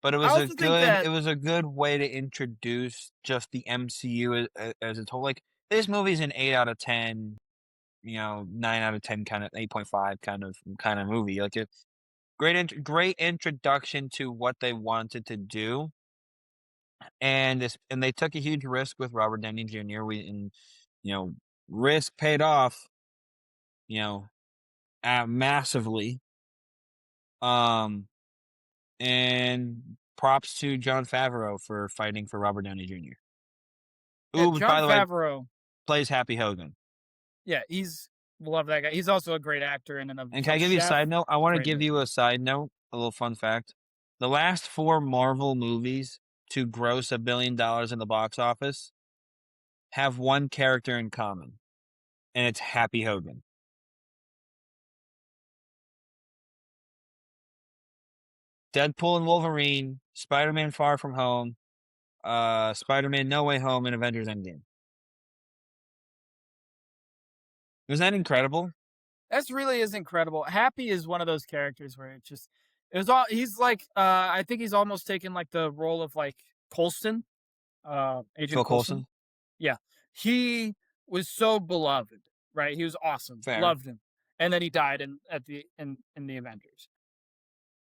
but I also think that it was a good way to introduce just the MCU as a whole. Like, this movie's an 8 out of 10, 9 out of 10 kinda 8.5 kind of movie. Like, it's great introduction to what they wanted to do, and they took a huge risk with Robert Downey Jr. You know, risk paid off, you know, massively. Um, and props to Jon Favreau for fighting for Robert Downey Jr. yeah, Who, Jon by the way, Favreau, plays Happy Hogan. yeah, love that guy. He's also a great actor and And can I give you a chef. side note? I want to Great give you movie. a side note, a little fun fact. The last 4 Marvel movies to gross $1 billion in the box office have one character in common, and it's Happy Hogan. Deadpool and Wolverine, Spider-Man Far From Home, Spider-Man No Way Home, and Avengers Endgame. Isn't that incredible? That's really is incredible. Happy is one of those characters where it was all he's like I think he's almost taken like the role of like Colston, Agent Phil Coulson. Coulson? Yeah. He was so beloved, right? He was awesome. Fair. Loved him. And then he died in the Avengers.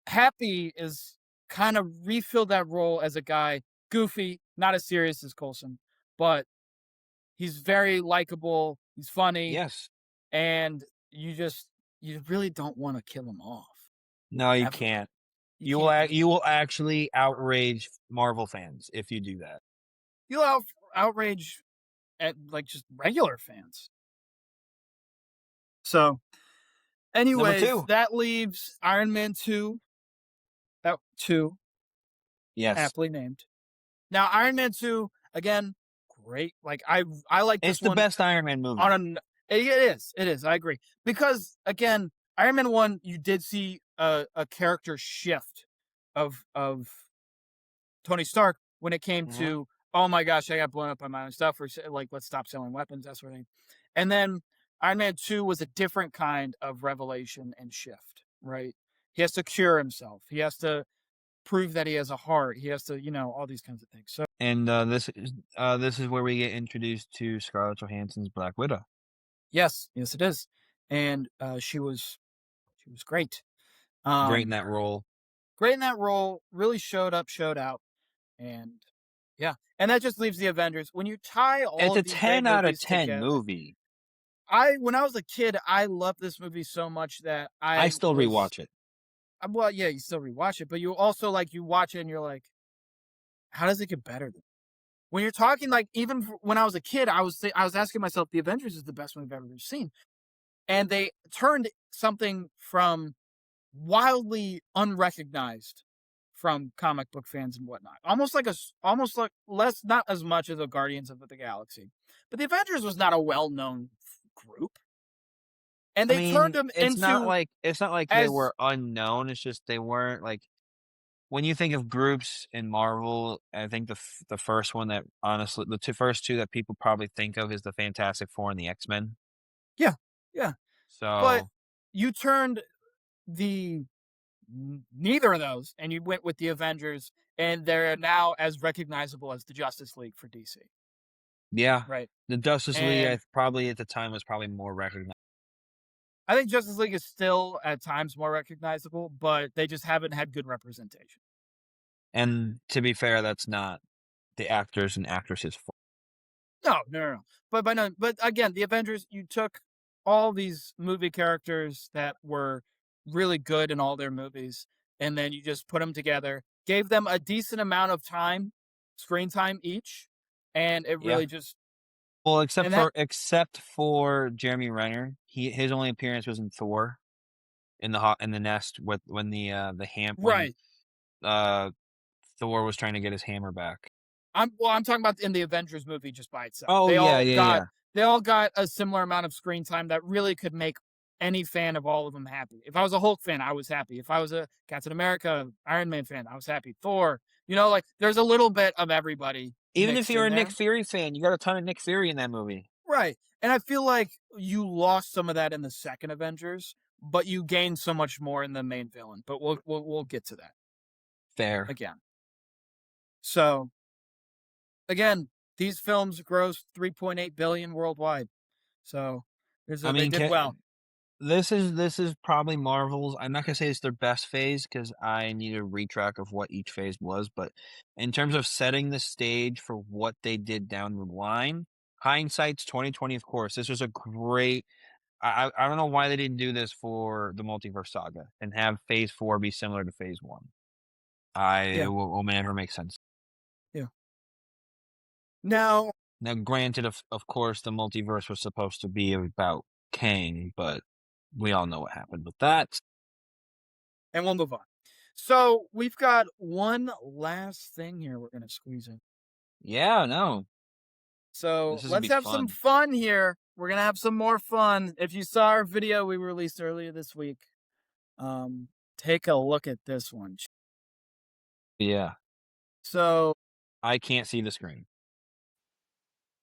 Happy is kind of refilled that role as a guy, goofy, not as serious as Coulson, but he's very likable, he's funny, Yes. and you really don't want to kill him off. No, you Ever. can't. You can't do You it. will actually outrage Marvel fans if you do that. You'll outrage at like just regular fans. So Number anyways, 2. that leaves Iron Man 2. That 2, Yes. aptly named. Now, Iron Man 2, again, great. Like I like It's this the one best Iron Man movie. on an it is. It is. I agree. Because again, Iron Man 1, you did see a character shift of Tony Stark when it came Mhm. to, oh my gosh, I got blown up by my own stuff, or like let's stop selling weapons, that sort of thing. And then Iron Man 2 was a different kind of revelation and shift, right? He has to cure himself. He has to prove that he has a heart. He has to, all these kinds of things. So And this is where we get introduced to Scarlett Johansson's Black Widow. yes, yes, it is. And she was great. Great in Um, that role. Great in that role. Really showed up, showed out, and Yeah, and that just leaves the Avengers. When you tie all It's a of these great 10 out of movies 10 together, movie. when I was a kid, I loved this movie so much that I I still was rewatch it. well, yeah, you still rewatch it, but you also like you watch it and you're like, how does it get better than when you're talking like even when I was a kid, I was asking myself, The Avengers is the best movie I've ever seen, and they turned something from wildly unrecognized from comic book fans and whatnot, almost like less, not as much as the Guardians of the Galaxy, but the Avengers was not a well known group, and I they turned mean, them into it's not like they as were unknown, it's just they weren't, like when you think of groups in Marvel, I think the first one that honestly first 2 that people probably think of is the Fantastic Four and the X-Men. yeah, yeah, but So, you turned the neither of those, and you went with the Avengers, and they're now as recognizable as the Justice League for DC, yeah, right? the Justice League, I And probably at the time was probably more recognized. I think Justice League is still at times more recognizable, but they just haven't had good representation. And to be fair, that's not the actors and actresses' fault. No, no, no, no. But again, the Avengers, you took all these movie characters that were really good in all their movies, and then you just put them together, gave them a decent amount of time, screen time each, and it Yeah. really just Well, and that except for Jeremy Renner, his only appearance was in Thor in the nest with when right. uh Thor was trying to get his hammer back. I'm talking about in the Avengers movie just by itself. Oh yeah, yeah, yeah. They all got a similar amount of screen time that really could make any fan of all of them happy. If I was a Hulk fan, I was happy. If I was a Captain America, Iron Man fan, I was happy. Thor, like there's a little bit of everybody Even if mixed you're in a Nick there. Fury fan, you got a ton of Nick Fury in that movie. Right. And I feel like you lost some of that in the second Avengers, but you gained so much more in the main villain. But we'll get to that Fair. again. So again, these films grossed 3.8 billion worldwide. So I they mean, did well. this is probably Marvel's. I'm not gonna say it's their best phase because I need to retrack of what each phase was, but in terms of setting the stage for what they did down the line, hindsight's 2020, of course. This was a great. I don't know why they didn't do this for the Multiverse Saga and have Phase 4 be similar to Phase 1. I Yeah, it will never make sense. yeah. Now, Now, granted, of course, the multiverse was supposed to be about Kang, but we all know what happened with that. and we'll move on. So we've got one last thing here we're gonna squeeze in. Yeah, no, So this is gonna let's be have some fun. fun here. We're gonna have some more fun. If you saw our video we released earlier this week, um, take a look at this one. Yeah, So I can't see the screen.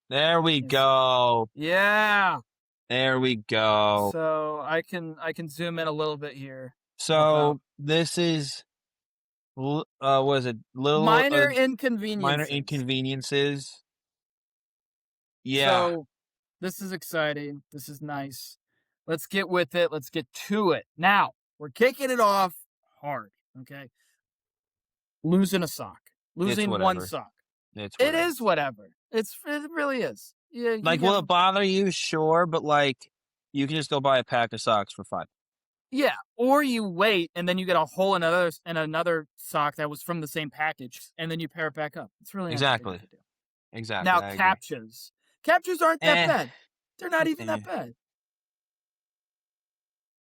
There we is go. yeah. There we go. So I can zoom in a little bit here to help out. So this is, was it little Minor minor inconveniences. inconveniences? Yeah, So this is exciting. This is nice. Let's get with it. Let's get to it. Now, we're kicking it off hard. Okay. Losing a sock, it's losing one whatever. sock. It's It whatever. is whatever. It really is. Yeah. You Like, will have, it bother you? Sure, but like, you can just go buy a pack of socks for 5. yeah. Or you wait and then you get a hole in another sock that was from the same package and then you pair it back up. It's really not that big of Exactly. a deal. Exactly, Now, I agree. captures aren't that Eh, bad. They're not even eh. that bad.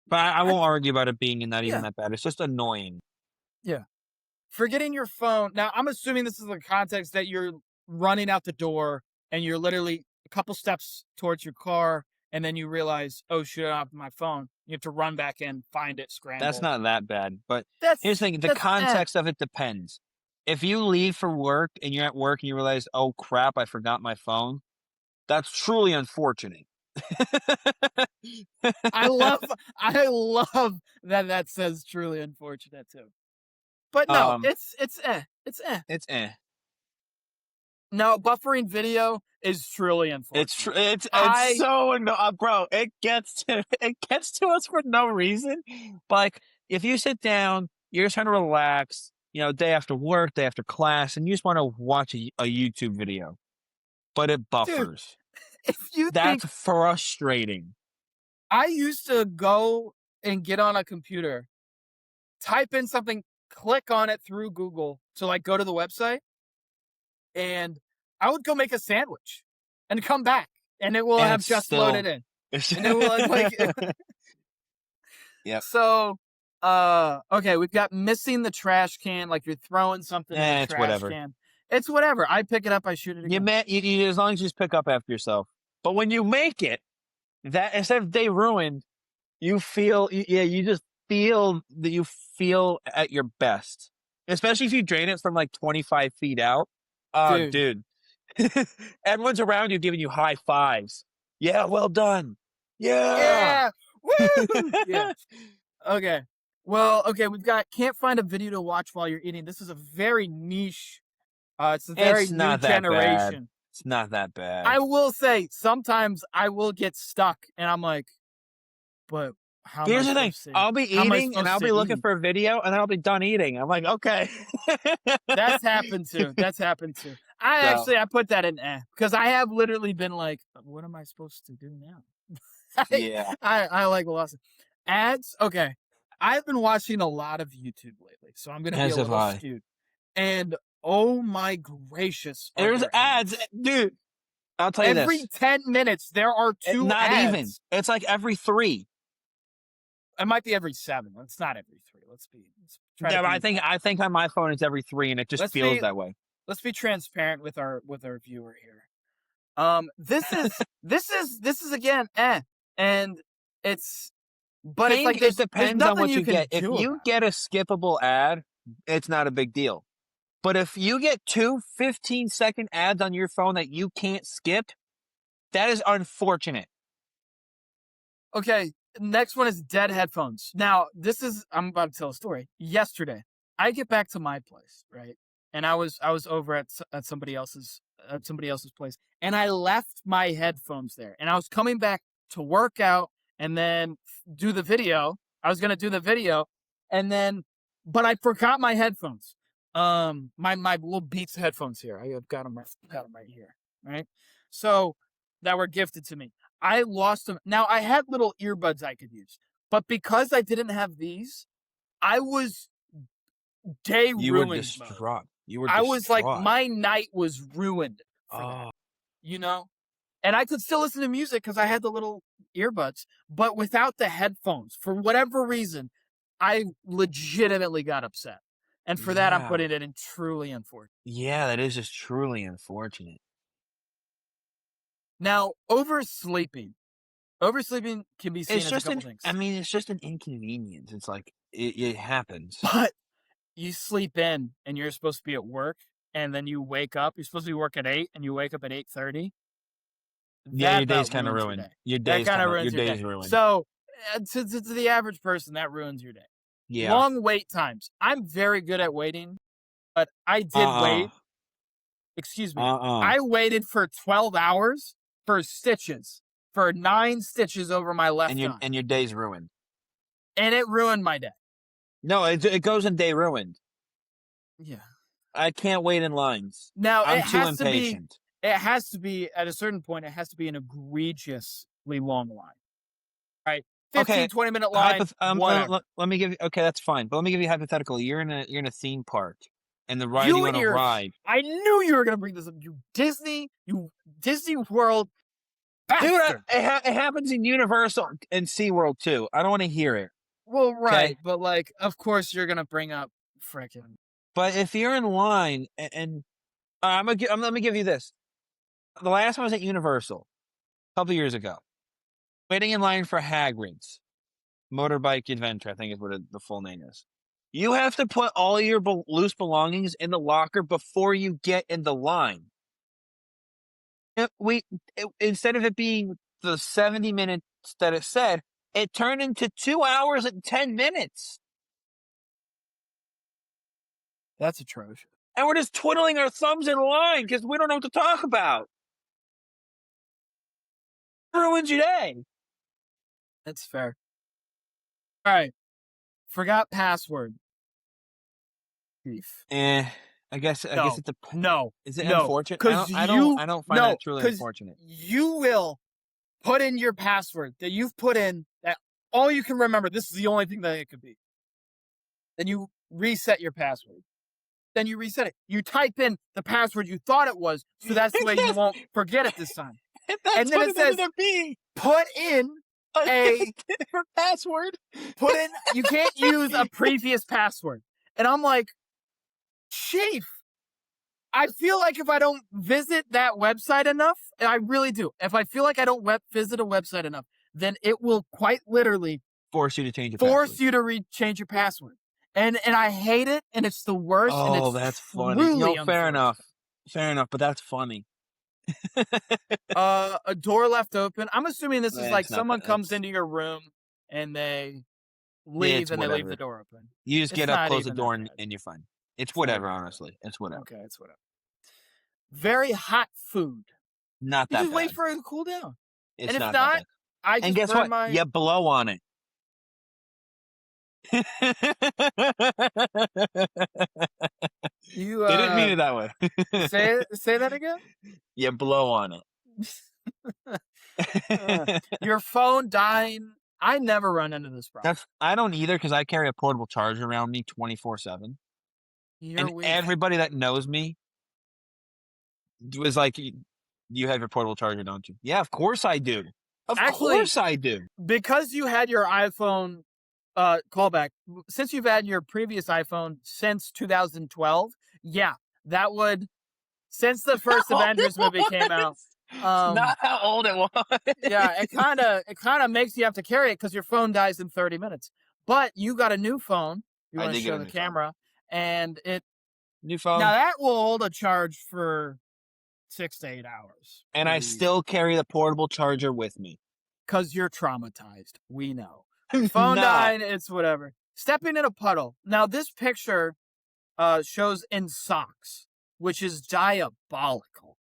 But I I, won't argue about it being not even yeah. that bad. It's just annoying. Yeah. Forgetting your phone. Now, I'm assuming this is the context that you're running out the door and you're literally a couple steps towards your car, and then you realize, oh shit, I have my phone. You have to run back in, find it, That's scramble. not that bad. But here's the thing, the That's context of it depends. If you leave for work and you're at work and you realize, "Oh crap, I forgot my phone," that's truly unfortunate. I love I love that that says truly unfortunate too. But no, Um, it's eh. It's eh. it's eh. No, buffering video is truly unfortunate. It's I so bro. It gets to us for no reason. But like, if you sit down, you're just trying to relax. day after work, day after class, and you just want to watch a YouTube video, but it Dude, buffers. if you think That's frustrating. I used to go and get on a computer, type in something, click on it through Google to like go to the website, and I would go make a sandwich and come back, and it will And have it's just still. loaded in. And it will like Yep. so okay, we've got missing the trash can, like you're throwing something in the It's trash whatever. can. It's whatever. I pick it up, I shoot it again. You as long as you just pick up after yourself. But when you make it, that instead of day ruined, you just feel that you feel at your best. Especially if you drain it from like 25 feet out. Oh, Dude. dude. Everyone's around you giving you high fives. Yeah, well done. Yeah. Yeah. Woo! Yeah. Okay. Well, okay, we've got can't find a video to watch while you're eating. This is a very niche. It's a very It's new not that bad. generation. It's not that bad. I will say sometimes I will get stuck, and I'm like, but how am I Here's the thing. supposed to? I'll be How am I eating and supposed I'll to be looking eat? for a video and then I'll be done eating. I'm like, okay. That's happened too. That's happened too. So, I put that in because I have literally been like, what am I supposed to do now? yeah. I like lost it. Ads. Okay, I've been watching a lot of YouTube lately, so I'm gonna be As a if little I. skewed. And oh my gracious, are There's there ads. ads? Dude, I'll tell you Every this. 10 minutes there are two Not even. ads. It's like every 3. It might be every 7. It's not every 3. Let's try to Yeah, be I think on my phone it's every 3 and it just let's feels be that way. let's be transparent with our viewer here. This is again, and it's but it's like It there's depends on nothing what you you can get. If do you about get a skippable ad, it's not a big deal. But if you get 2 15-second ads on your phone that you can't skip, that is unfortunate. it. Okay, next one is dead headphones. Now, I'm about to tell a story. Yesterday, I get back to my place, right? And I was over at somebody else's place, and I left my headphones there. And I was coming back to work out and then do the video. I was gonna do the video, and then but I forgot my headphones. My little Beats headphones here. I've got them right here, right? So that were gifted to me. I lost them. Now I had little earbuds I could use, but because I didn't have these, I was day You were ruined mode. distraught. You were I was like, distraught. my night was ruined for that, Oh. you know? And I could still listen to music because I had the little earbuds, but without the headphones, for whatever reason, I legitimately got upset. And for that, I'm Yeah. putting it in truly unfortunate. Yeah, that is just truly unfortunate. Now, oversleeping. Oversleeping can be seen It's as a just couple things. it's just an inconvenience. It's like it happens. But you sleep in and you're supposed to be at work and then you wake up. You're supposed to be work at 8 and you wake up at 8:30. Yeah, That your day's about kind of ruins your ruined. day. Your That day's kind of your ruins your day. day's ruined. So to the average person, that ruins your day. Yeah. Long wait times. I'm very good at waiting, but I did wait. Excuse me. I waited for 12 hours for stitches, for 9 stitches over my left eye. And your day's ruined. And it ruined my day. No, it goes in day ruined. Yeah. I can't wait in lines. Now I'm too impatient. It has to be at a certain point. It has to be an egregiously long line, right? 15, 20-minute line. Whatever. Let me give you. Okay, that's fine. But let me give you a hypothetical. You're in a theme park, and the ride you want to ride. I knew you were going to bring this up. You Disney World bastard. Dude, it happens in Universal and SeaWorld too. I don't want to hear it. Well, right, okay? But like, of course, you're going to bring up frickin'. But if you're in line, and let me give you this. The last time I was at Universal, a couple years ago, waiting in line for Hagrid's Motorbike Adventure, I think is what the full name is. You have to put all your loose belongings in the locker before you get in the line. Instead of it being the 70 minutes that it said, it turned into 2 hours and 10 minutes. That's atrocious. And we're just twiddling our thumbs in line because we don't know what to talk about. Ruins your day. That's fair. All right. Forgot password. Beef. I guess No, it depends. no, Is it no, unfortunate? because I don't find that truly unfortunate. you will put in your password that you've put in that all you can remember. This is the only thing that it could be. Then you reset your password. Then you reset it. You type in the password you thought it was, so that's the way you won't forget it this time. That's And then what it it ended says, up being. put in a different password. you can't use a previous password. And I'm like, Chief, I feel like if I don't visit that website enough, and I really do, if I feel like I don't visit a website enough, then it will quite literally Force you to change your force password. you to change your password. And I hate it, and it's the worst, and Oh, it's that's funny. truly Fair enough. unfortunate. Fair enough, but that's funny. A door left open. I'm assuming this is like It's not someone that. comes into your room and they leave It's and they leave whatever. the door open. You just It's get up, not close the even that door, bad. and you're fine. It's Not whatever, even that honestly. bad. It's whatever. Okay, it's whatever. Very hot food. Not You that just wait bad. for it to cool down. It's And if not that not, bad. I And just guess burn what? my. You blow on it. You Didn't mean it that way. say that again. You blow on it. Your phone dying. I never run into this problem. I don't either because I carry a portable charger around me 24/7, You're and weak. everybody that knows me was like, "You have your portable charger, don't you?" Yeah, of course I do. Of Actually, course I do. because you had your iPhone callback, since you've had your previous iPhone since 2012, yeah, that would since the first Avengers movie came out. It's not how old it was. Yeah, it kind of makes you have to carry it because your phone dies in 30 minutes. But you got a new phone. You I want to did get show a the new phone. camera, and it New now phone. that will hold a charge for 6 to 8 hours. And I still carry the portable charger with me. Because you're traumatized. We know. I'm Phone not. died, it's whatever. Stepping in a puddle. Now, this picture shows in socks, which is diabolical.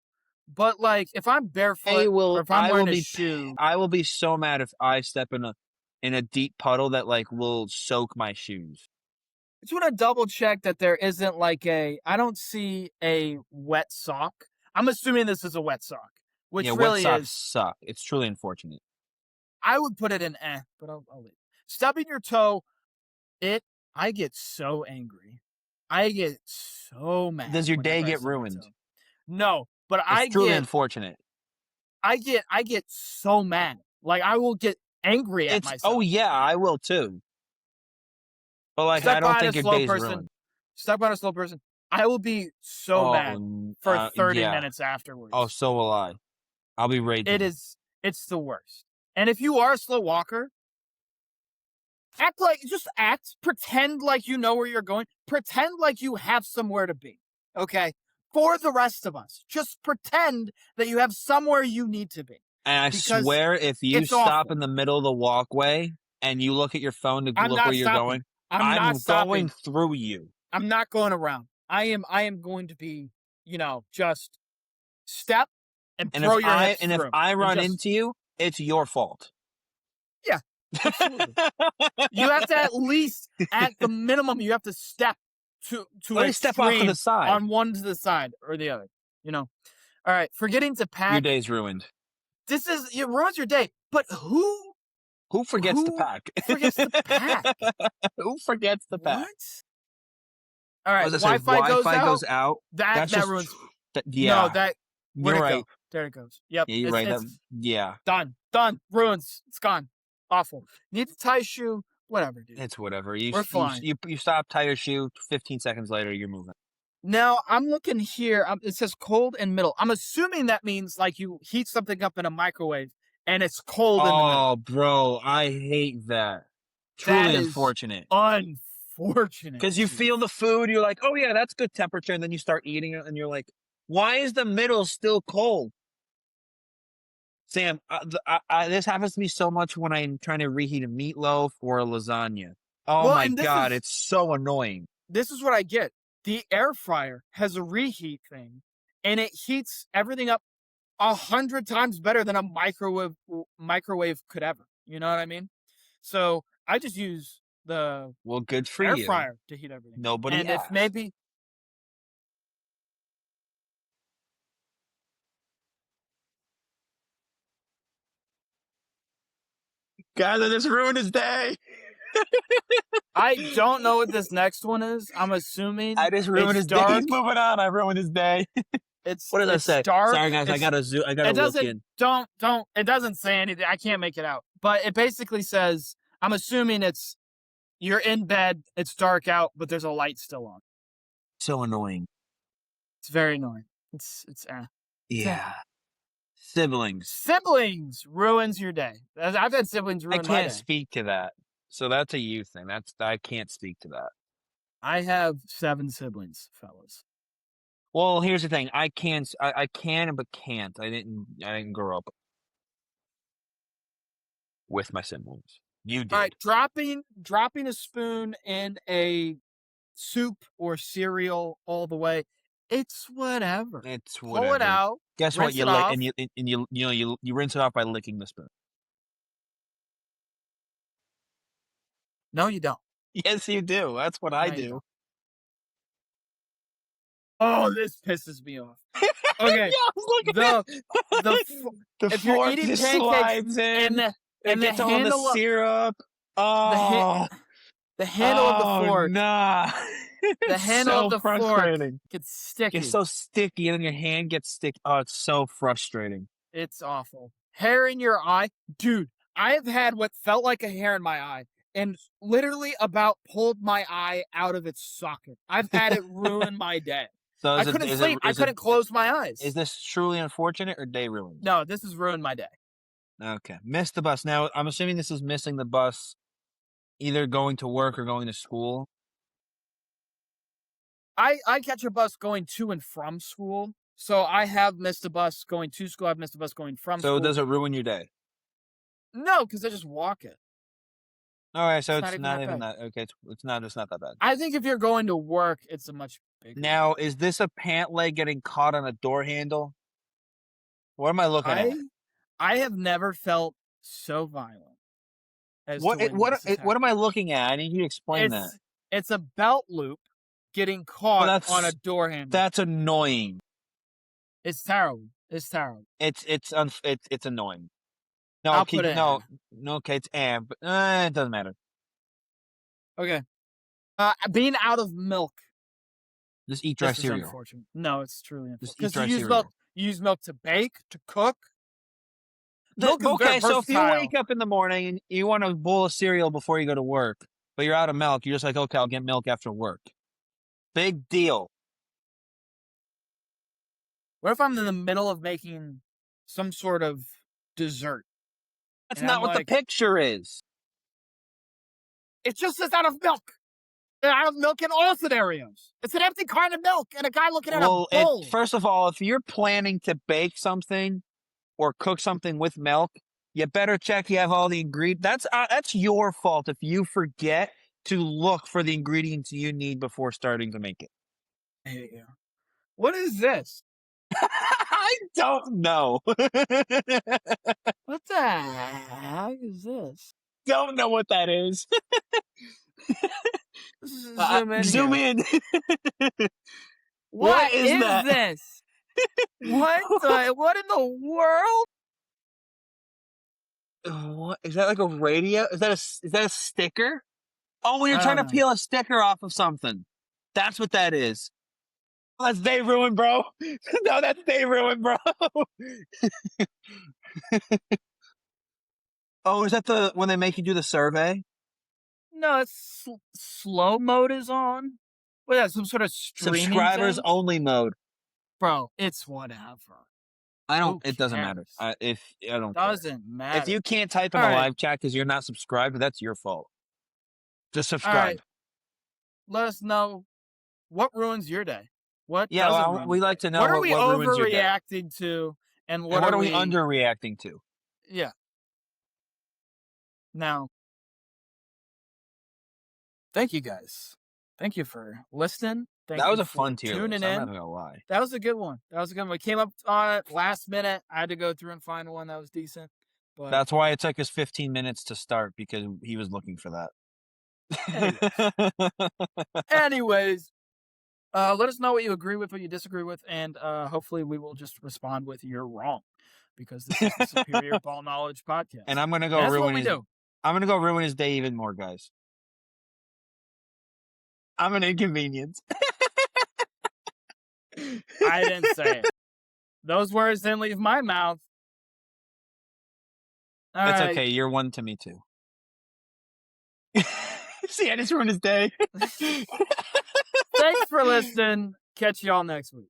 But, like, if I'm barefoot or if I'm wearing a shoe. I will be so mad if I step in a deep puddle that like will soak my shoes. I just want to double check that there isn't like I don't see a wet sock. I'm assuming this is a wet sock, which Yeah, wet really socks is. suck. It's truly unfortunate. I would put it in but I'll leave. Stubbing your toe, I get so angry. I get so mad. Does your day whenever I get stub my ruined? toe. No, but It's truly unfortunate. I get so mad. Like I will get angry at myself. Oh yeah, I will too. But like I Stuck don't behind a think your slow day's person. ruined. Stuck behind a slow person. I will be so mad for 30 yeah. minutes afterwards. Oh, so will I. I'll be raging. It's the worst. And if you are a slow walker, pretend like you know where you're going. Pretend like you have somewhere to be. Okay? For the rest of us, just pretend that you have somewhere you need to be. And I swear, if you stop in the middle of the walkway and you look at your phone to look where you're going, I'm going through you. I'm not going around. I am going to be, just step and throw your hips through. If I run into you, it's your fault. Yeah, absolutely. You have to at the minimum, you have to step to step off to the side on one to the side or the other. All right, forgetting to pack. Your day's ruined. It ruins your day. But who forgets to pack? Forgets to pack? Who forgets to pack? What? All right, Wi-Fi goes out. That ruins. Yeah. No, that. Where'd it go? There it goes. Yep. Yeah, you're right. Yeah. Done. Ruins. It's gone. Awful. Need to tie a shoe. Whatever, dude. It's whatever. We're fine. You stop, tie your shoe. 15 seconds later, you're moving. Now, I'm looking here. It says cold and middle. I'm assuming that means like you heat something up in a microwave and it's cold in the middle. Oh, bro. I hate that. Truly unfortunate. Unfortunate. Because you feel the food. You're like, oh, yeah, that's good temperature. And then you start eating it and you're like, why is the middle still cold? Sam, this happens to me so much when I'm trying to reheat a meatloaf or a lasagna. Oh, my God. It's so annoying. This is what I get. The air fryer has a reheat thing, and it heats everything up 100 times better than a microwave could ever. You know what I mean? So I just use the Well, good for air you. fryer to heat everything. Nobody And asked. if maybe God, that just ruined his day. I don't know what this next one is. I'm assuming I just ruined it's his day. He's dark. moving on. I ruined his day. What does that It's say? dark. Sorry, guys. I gotta It look doesn't in. don't it doesn't say anything. I can't make it out. But it basically says, I'm assuming it's you're in bed, it's dark out, but there's a light still on. So annoying. It's very annoying. Yeah. Siblings. Siblings ruins your day. I've had siblings I ruin my day. can't speak to that. So that's a you thing. I can't speak to that. I have 7 siblings, fellas. Well, here's the thing. I can but can't. I didn't grow up with my siblings. You did. All right, dropping a spoon in a soup or cereal all the way. It's whatever. It's Pull whatever. it out. Guess what? Rinse You it lick off. and you rinse it off by licking the spoon. No, you don't. Yes, you do. That's what I No, you do. don't. Oh, this pisses me off. Okay, the if you're fork eating just pancakes slides in, and it gets all the syrup. Oh, the handle of the fork. Nah. The handle so of the frustrating. fork gets sticky. It's so sticky, and then your hand gets sticky. Oh, it's so frustrating. It's awful. Hair in your eye, dude. I have had what felt like a hair in my eye, and literally about pulled my eye out of its socket. I've had it ruin my day. So I couldn't sleep. I couldn't close my eyes. Is this truly unfortunate or day ruined? No, this has ruined my day. Okay. Missed the bus. Now, I'm assuming this is missing the bus, either going to work or going to school. I catch a bus going to and from school. So I have missed a bus going to school. I've missed a bus going from school. So does it ruin your day? No, because I just walk it. All right, so it's not even that. Okay, it's not that bad. I think if you're going to work, it's a much bigger. Now, is this a pant leg getting caught on a door handle? What am I looking at? I have never felt so violent. What am I looking at? I need you to explain that. It's a belt loop getting caught on a door handle. That's annoying. It's terrible. It's terrible. It's annoying. No, I'll put it no, okay, it's but it doesn't matter. Okay. Being out of milk. Just eat dry cereal. Unfortunate. No, it's truly unfortunate. Just eat dry cereal. You use milk to bake, to cook. Okay, so if you wake up in the morning and you want a bowl of cereal before you go to work, but you're out of milk, you're just like, okay, I'll get milk after work. Big deal. What if I'm in the middle of making some sort of dessert? That's not what the picture is. It just says out of milk. Out of milk in all scenarios. It's an empty carton of milk and a guy looking at a bowl. First of all, if you're planning to bake something or cook something with milk, you better check you have all the ingredients. That's your fault if you forget to look for the ingredients you need before starting to make it. Yeah. What is this? I don't know. What the heck is this? Don't know what that is. Zoom in. What is this? What in the world? What is that? Like a radio? Is that a sticker? Oh, when you're trying to peel a sticker off of something. That's what that is. Oh, that's day ruined, bro. No, that's day ruined, bro. Oh, is that when they make you do the survey? No, it's slow mode is on. What is that, some sort of streaming subscribers thing? Only mode. Bro, it's whatever. It doesn't matter. Doesn't matter. If you can't type in a live chat because you're not subscribed, that's your fault. Just subscribe. All right. Let us know what ruins your day. What? Yeah, we like to know what are we overreacting to, and what are we underreacting to? Yeah. Now, thank you guys. Thank you for listening. That was a fun tier list. Tuning in. I'm not gonna lie. That was a good one. We came up on it last minute. I had to go through and find one that was decent. But that's why it took us 15 minutes to start, because he was looking for that. Anyways, let us know what you agree with, what you disagree with, and hopefully we will just respond with "you're wrong," because this is the Superior Ball Knowledge And Podcast, I'm gonna and go that's what ruin we his. do. I'm gonna go ruin his day even more, guys. I'm an inconvenience. I didn't say it. Those words didn't leave my mouth. All That's right. okay. You're one to me too. See, I just ruined his day. Thanks for listening. Catch y'all next week.